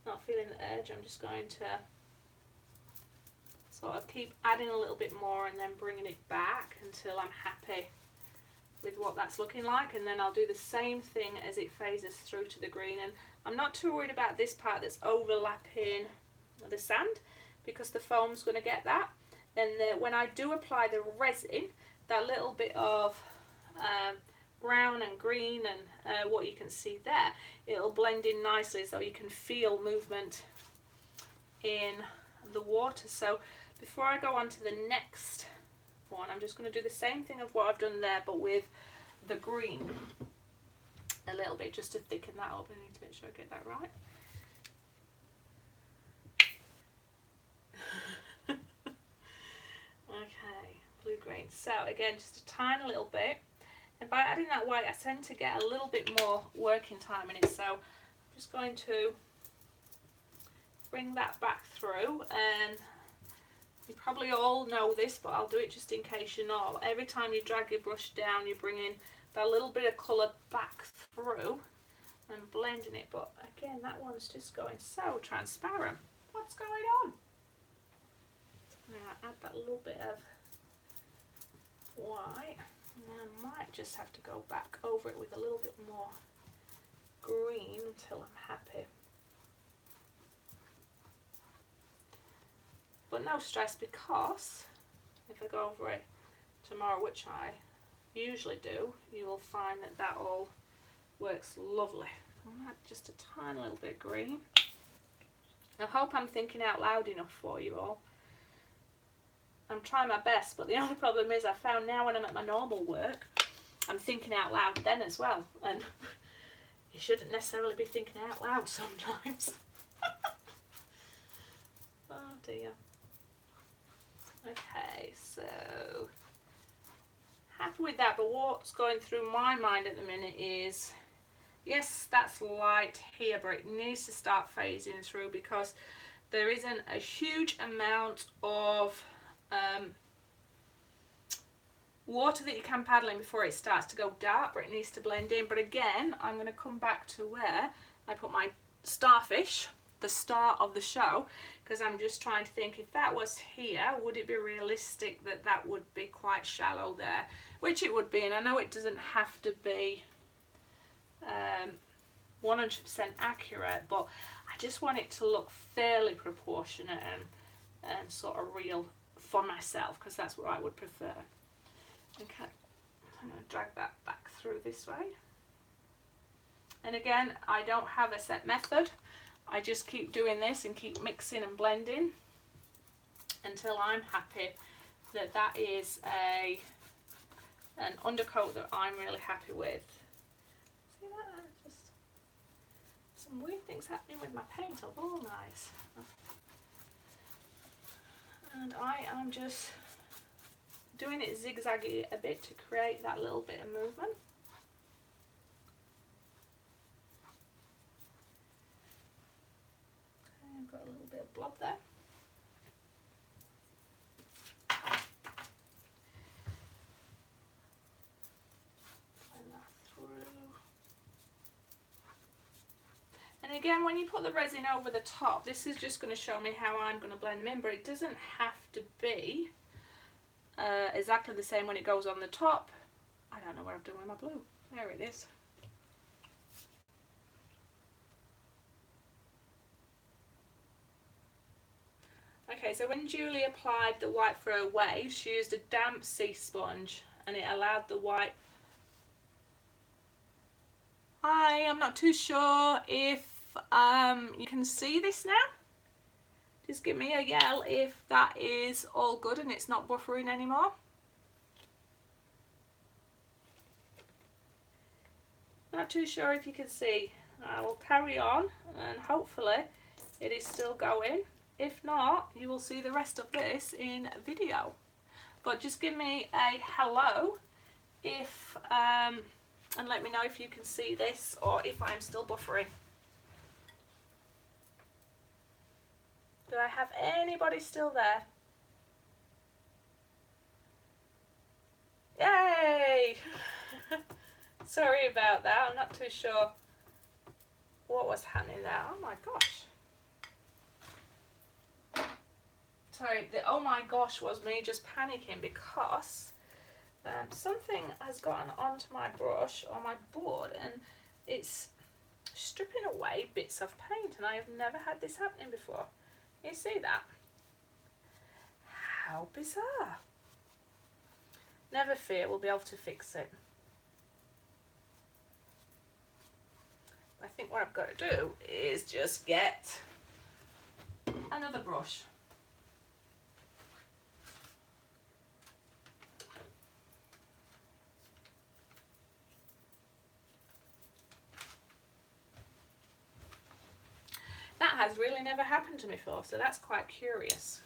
not feeling the edge. I'm just going to sort of keep adding a little bit more and then bringing it back until I'm happy with what that's looking like, and then I'll do the same thing as it phases through to the green. And I'm not too worried about this part that's overlapping the sand, because the foam's going to get that. And when I do apply the resin, that little bit of brown and green and what you can see there, it'll blend in nicely, so you can feel movement in the water. So before I go on to the next one, I'm just going to do the same thing of what I've done there, but with the green a little bit, just to thicken that up. I need to make sure I get that right. Okay, blue-green. So again, just a tiny little bit, and by adding that white I tend to get a little bit more working time in it, so I'm just going to bring that back through. And you probably all know this, but I'll do it just in case you're not. Every time you drag your brush down, you're bringing that little bit of colour back through and blending it. But again, that one's just going so transparent. What's going on? Now add that little bit of white, and then I might just have to go back over it with a little bit more green until I'm happy. But no stress, because if I go over it tomorrow, which I usually do, you will find that that all works lovely. I'll add just a tiny little bit of green. I hope I'm thinking out loud enough for you all. I'm trying my best, but the only problem is I found now when I'm at my normal work, I'm thinking out loud then as well. And you shouldn't necessarily be thinking out loud sometimes. Oh dear. Okay, so happy with that, but what's going through my mind at the minute is, yes, that's light here, but it needs to start phasing through, because there isn't a huge amount of water that you can paddle in before it starts to go dark, but it needs to blend in. But again, I'm going to come back to where I put my starfish, the star of the show, because I'm just trying to think, if that was here, would it be realistic that that would be quite shallow there? Which it would be, and I know it doesn't have to be 100% accurate, but I just want it to look fairly proportionate and sort of real for myself, because that's what I would prefer. Okay, I'm going to drag that back through this way. And again, I don't have a set method. I just keep doing this and keep mixing and blending until I'm happy that that is an undercoat that I'm really happy with. See that? Just some weird things happening with my paint. Oh, nice. And I am just doing it zigzaggy a bit to create that little bit of movement. Okay, I've got a little bit of blob there. Blend that through. And again, when you put the resin over the top, this is just going to show me how I'm going to blend them in, but it doesn't have to be exactly the same when it goes on the top. I don't know what I've done with my blue. There it is. Okay, so when Julie applied the white for her waves, she used a damp sea sponge, and it allowed the white... I'm not too sure if you can see this now. Just give me a yell if that is all good and it's not buffering anymore. Not too sure if you can see. I will carry on and hopefully it is still going. If not, you will see the rest of this in video. But just give me a hello if and let me know if you can see this or if I'm still buffering. Do I have anybody still there? Yay! Sorry about that, I'm not too sure what was happening there. Oh my gosh. Sorry, the oh my gosh was me just panicking because something has gotten onto my brush or my board and it's stripping away bits of paint, and I have never had this happening before. You see that? How bizarre. Never fear, we'll be able to fix it. I think what I've got to do is just get another brush. That has really never happened to me before, so that's quite curious,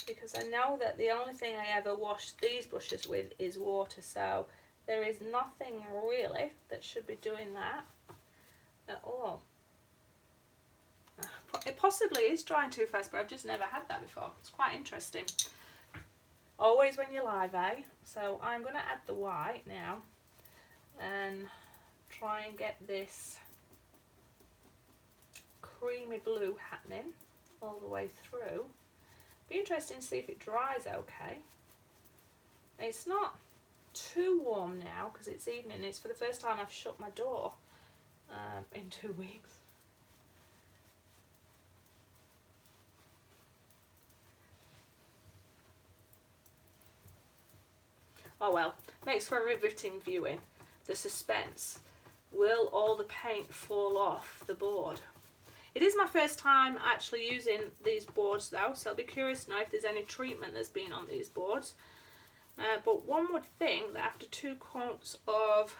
because I know that the only thing I ever wash these brushes with is water, so there is nothing really that should be doing that at all. It possibly is drying too fast, but I've just never had that before. It's quite interesting. Always when you're live, eh? So I'm going to add the white now and try and get this creamy blue happening all the way through. Be interesting to see if it dries okay. It's not too warm now because it's evening. It's for the first time I've shut my door in 2 weeks. Oh well, makes for a riveting viewing. The suspense. Will all the paint fall off the board? It is my first time actually using these boards though, so I'll be curious to know if there's any treatment that's been on these boards. But one would think that after 2 coats of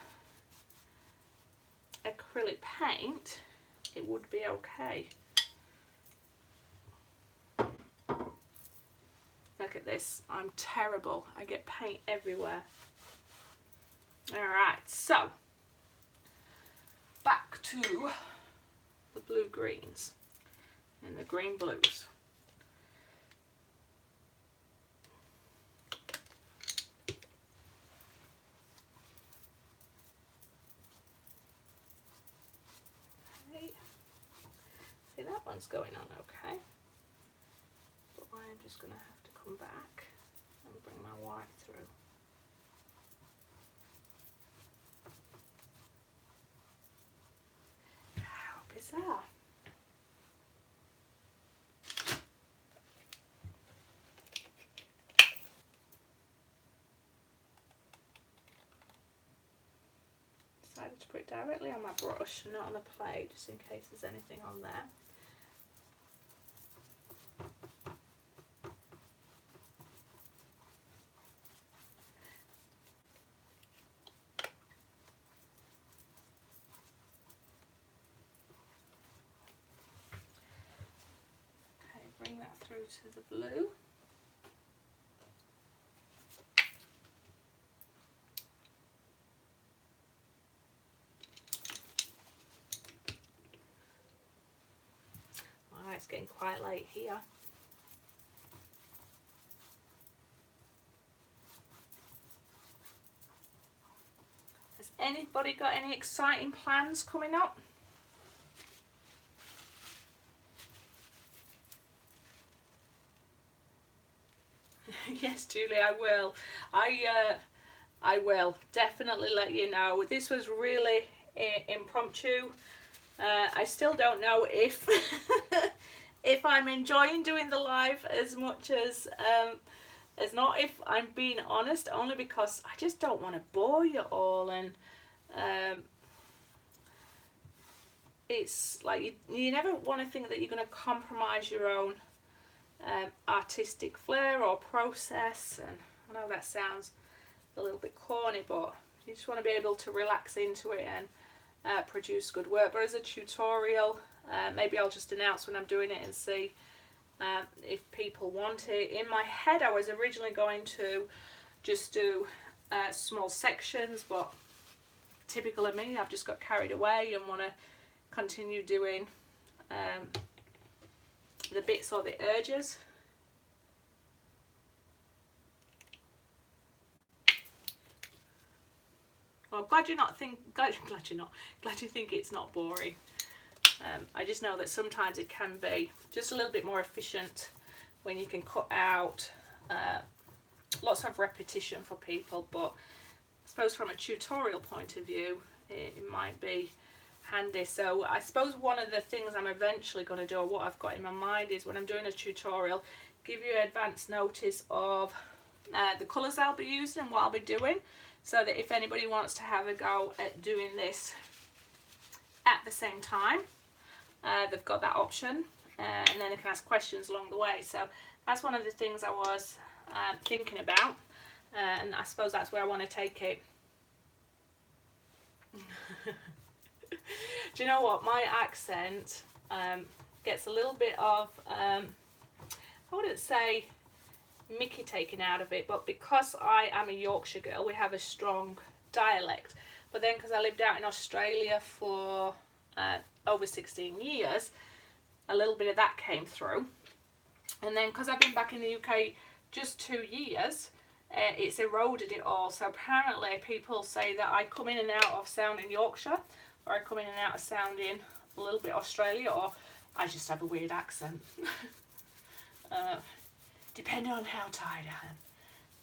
acrylic paint, it would be okay. Look at this, I'm terrible. I get paint everywhere. Alright, so back to the blue greens and the green blues. Okay. See, that one's going on okay, but I'm just going to have to come back and bring my white through. How bizarre. Decided to put it directly on my brush and not on the plate, just in case there's anything on there. Okay, bring that through to the blue. It's getting quite late here. Has anybody got any exciting plans coming up? Yes, Julie, I will. I will definitely let you know. This was really impromptu. I still don't know if if I'm enjoying doing the live as much as not, if I'm being honest, only because I just don't want to bore you all, and it's like you never want to think that you're going to compromise your own artistic flair or process. And I know that sounds a little bit corny, but you just want to be able to relax into it and produce good work. But as a tutorial, maybe I'll just announce when I'm doing it and see if people want it. In my head I was originally going to just do small sections, but typical of me, I've just got carried away and want to continue doing the bits or the edges. Well, I'm glad you think it's not boring. I just know that sometimes it can be just a little bit more efficient when you can cut out lots of repetition for people, but I suppose from a tutorial point of view it might be handy. So I suppose one of the things I'm eventually going to do, or what I've got in my mind, is when I'm doing a tutorial, give you advance notice of the colours I'll be using and what I'll be doing, so that if anybody wants to have a go at doing this at the same time, they've got that option, and then they can ask questions along the way. So that's one of the things I was thinking about, and I suppose that's where I want to take it. Do you know what, my accent gets a little bit of I wouldn't say Mickey taken out of it, but because I am a Yorkshire girl, we have a strong dialect. But then because I lived out in Australia for over 16 years, a little bit of that came through. And then because I've been back in the UK just 2 years, it's eroded it all. So apparently people say that I come in and out of sounding Yorkshire, or I come in and out of sounding a little bit Australia, or I just have a weird accent. Depending on how tired I am.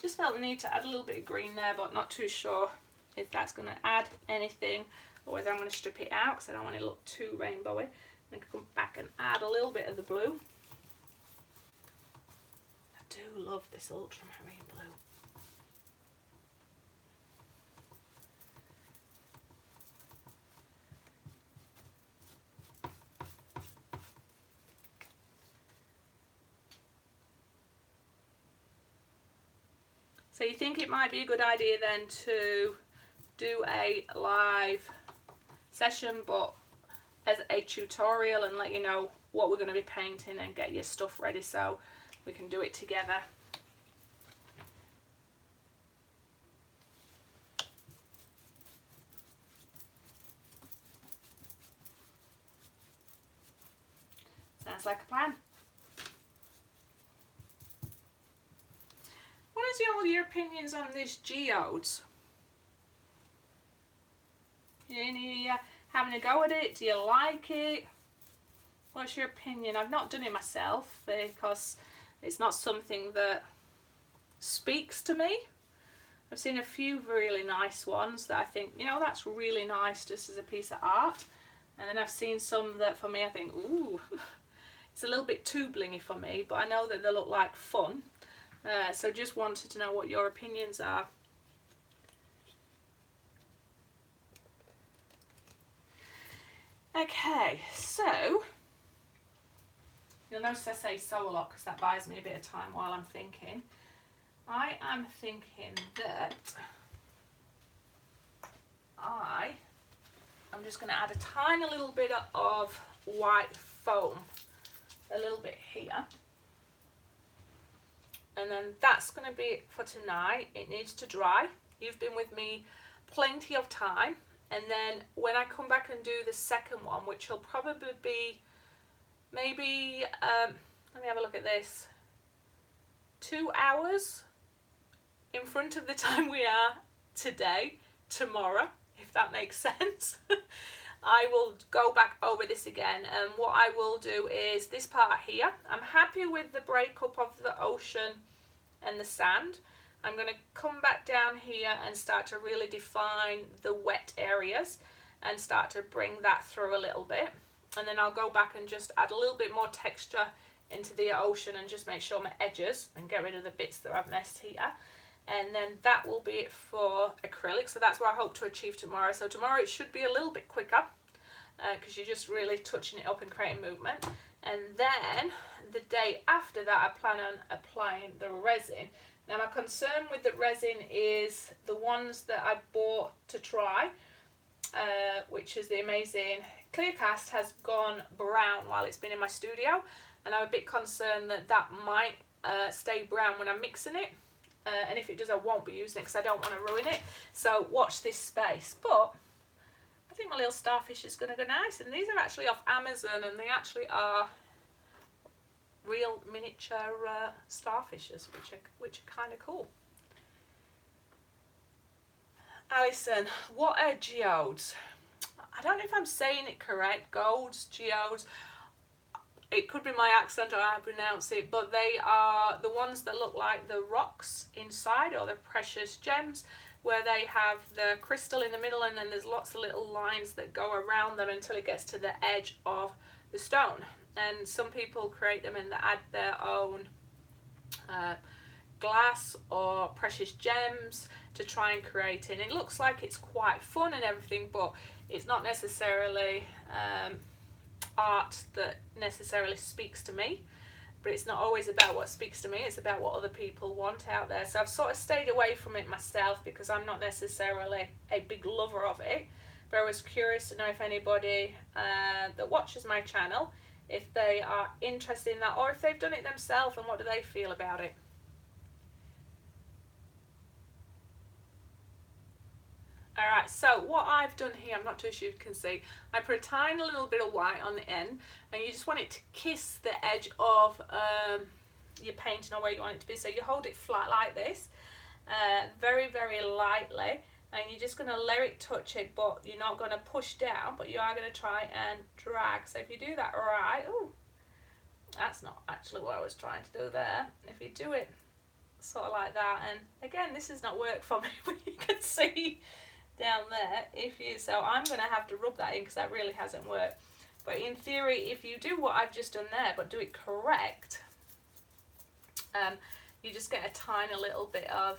Just felt the need to add a little bit of green there, but not too sure if that's going to add anything or whether I'm going to strip it out because I don't want it to look too rainbowy. And come back and add a little bit of the blue. I do love this ultramarine blue. So you think it might be a good idea then to do a live session, but as a tutorial, and let you know what we're going to be painting and get your stuff ready so we can do it together. Sounds like a plan. What is all your opinions on these geodes? Any having a go at it? Do you like it? What's your opinion? I've not done it myself because it's not something that speaks to me. I've seen a few really nice ones that I think, you know, that's really nice just as a piece of art. And then I've seen some that for me I think, ooh, it's a little bit too blingy for me, but I know that they look like fun. So just wanted to know what your opinions are. Okay, so you'll notice I say so a lot because that buys me a bit of time while I'm thinking. I am thinking that I'm just going to add a tiny little bit of white foam, a little bit here. And then that's going to be it for tonight. It needs to dry. You've been with me plenty of time. And then when I come back and do the second one, which will probably be maybe, let me have a look at this, 2 hours in front of the time we are today, tomorrow, if that makes sense. I will go back over this again, and what I will do is this part here. I'm happy with the breakup of the ocean and the sand. I'm going to come back down here and start to really define the wet areas and start to bring that through a little bit. And then I'll go back and just add a little bit more texture into the ocean and just make sure my edges and get rid of the bits that I've messed here. And then that will be it for acrylic. So that's what I hope to achieve tomorrow. So tomorrow it should be a little bit quicker because you're just really touching it up and creating movement. and then the day after that I plan on applying the resin. Now my concern with the resin is the ones that I bought to try, which is the amazing clear cast, has gone brown while it's been in my studio, and I'm a bit concerned that that might stay brown when I'm mixing it, and if it does I won't be using it because I don't want to ruin it, so watch this space. But I think my little starfish is going to go nice, and these are actually off Amazon, and they actually are real miniature starfishes, which are kind of cool. Alison, what are geodes? I don't know if I'm saying it correct. Golds, geodes. It could be my accent or how I pronounce it, but they are the ones that look like the rocks inside, or the precious gems, where they have the crystal in the middle and then there's lots of little lines that go around them until it gets to the edge of the stone. And some people create them and they add their own glass or precious gems to try and create it. And it looks like it's quite fun and everything, but it's not necessarily art that necessarily speaks to me. But it's not always about what speaks to me, it's about what other people want out there. So I've sort of stayed away from it myself because I'm not necessarily a big lover of it. But I was curious to know if anybody that watches my channel, if they are interested in that, or if they've done it themselves and what do they feel about it. Alright, so what I've done here, I'm not too sure you can see, I put a tiny little bit of white on the end, and you just want it to kiss the edge of your painting or where you want it to be. So you hold it flat like this, very, very lightly, and you're just going to let it touch it, but you're not going to push down, but you are going to try and drag. So if you do that right, ooh, that's not actually what I was trying to do there. If you do it sort of like that, and again, this has not worked for me, but you can see down there, so I'm going to have to rub that in because that really hasn't worked. But in theory, if you do what I've just done there, but do it correct, you just get a tiny little bit of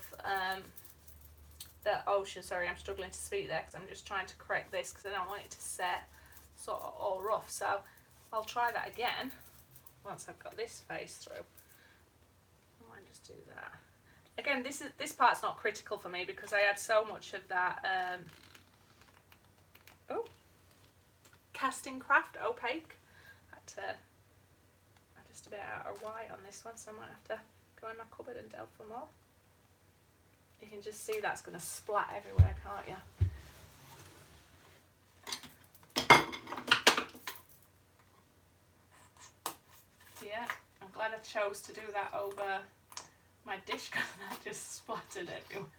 the ocean. Sorry, I'm struggling to speak there because I'm just trying to correct this because I don't want it to set sort of all rough. So I'll try that again once I've got this face through. I might just do that. Again, this part's not critical for me because I had so much of that casting craft opaque. I just about out of white on this one, so I might have to go in my cupboard and delve for more. You can just see that's going to splat everywhere, can't you? Yeah, I'm glad I chose to do that over my dish because that just splattered everywhere.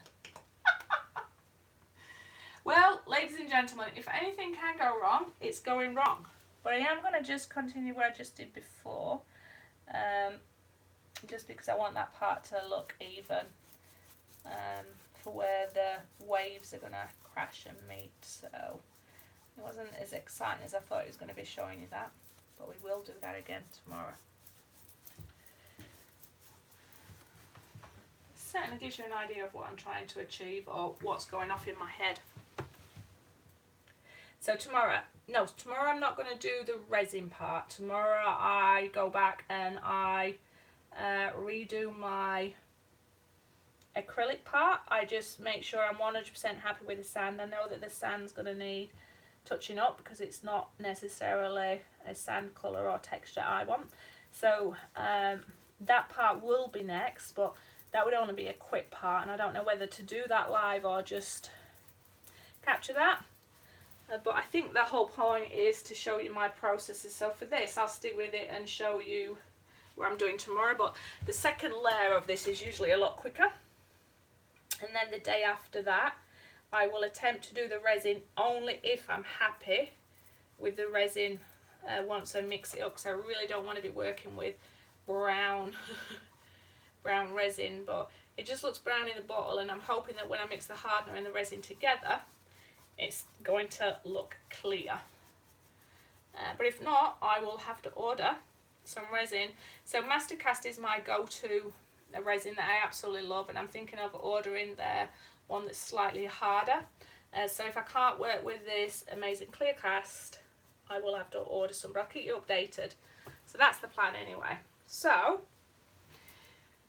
Well, ladies and gentlemen, if anything can go wrong, it's going wrong. But I am going to just continue what I just did before, just because I want that part to look even for where the waves are going to crash and meet. So it wasn't as exciting as I thought it was going to be showing you that, but we will do that again tomorrow. Certainly gives you an idea of what I'm trying to achieve or what's going off in my head. So tomorrow I'm not going to do the resin part. Tomorrow I go back and I redo my acrylic part. I just make sure I'm 100% happy with the sand. I know that the sand's going to need touching up because it's not necessarily a sand colour or texture I want. So that part will be next, but that would only be a quick part, and I don't know whether to do that live or just capture that. But I think the whole point is to show you my processes. So for this, I'll stick with it and show you what I'm doing tomorrow. But the second layer of this is usually a lot quicker. And then the day after that, I will attempt to do the resin only if I'm happy with the resin once I mix it up, because I really don't want to be working with brown brown resin, but it just looks brown in the bottle, and I'm hoping that when I mix the hardener and the resin together, it's going to look clear. But if not, I will have to order some resin. So Mastercast is my go-to resin that I absolutely love, and I'm thinking of ordering their one that's slightly harder. So if I can't work with this amazing clear cast, I will have to order some, but I'll keep you updated. So So that's the plan anyway. So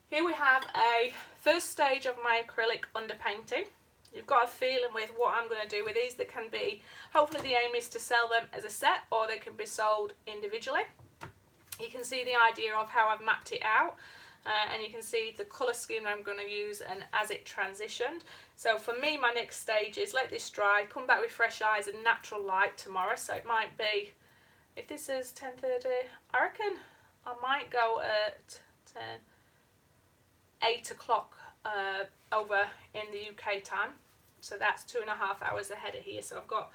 here we have a first stage of my acrylic underpainting. You've got a feeling with what I'm going to do with these. That can be, hopefully the aim is to sell them as a set, or they can be sold individually. You can see the idea of how I've mapped it out, and you can see the colour scheme that I'm going to use and as it transitioned. So for me, my next stage is let this dry, come back with fresh eyes and natural light tomorrow. So it might be, if this is 10:30, I reckon I might go at 8 o'clock over in the UK time. So that's 2.5 hours ahead of here. So I've got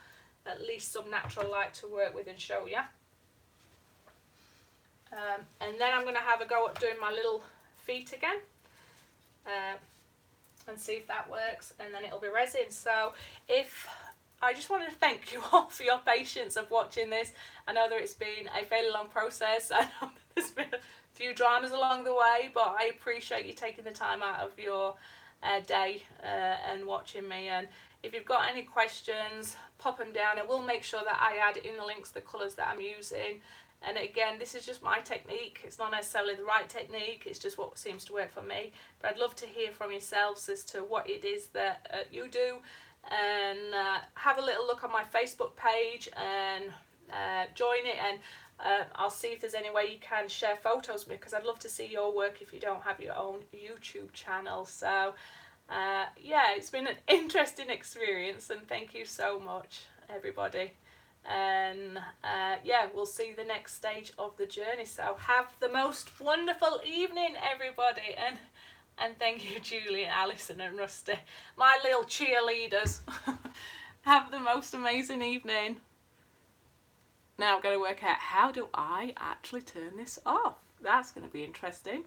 at least some natural light to work with and show you. And then I'm going to have a go at doing my little feet again and see if that works, and then it'll be resin. So I just want to thank you all for your patience of watching this. I know that it's been a fairly long process. I know there's been a few dramas along the way, but I appreciate you taking the time out of your day and watching me. And if you've got any questions, pop them down. I will make sure that I add in the links, the colours that I'm using. And again, this is just my technique. It's not necessarily the right technique. It's just what seems to work for me. But I'd love to hear from yourselves as to what it is that you do. And have a little look on my Facebook page and join it. And I'll see if there's any way you can share photos with me, because I'd love to see your work if you don't have your own YouTube channel. So yeah, it's been an interesting experience, and thank you so much, everybody. And yeah, we'll see the next stage of the journey. So have the most wonderful evening, everybody, and thank you, Julie, Alison and Rusty, my little cheerleaders. Have the most amazing evening. Now I'm going to work out, how do I actually turn this off? That's going to be interesting.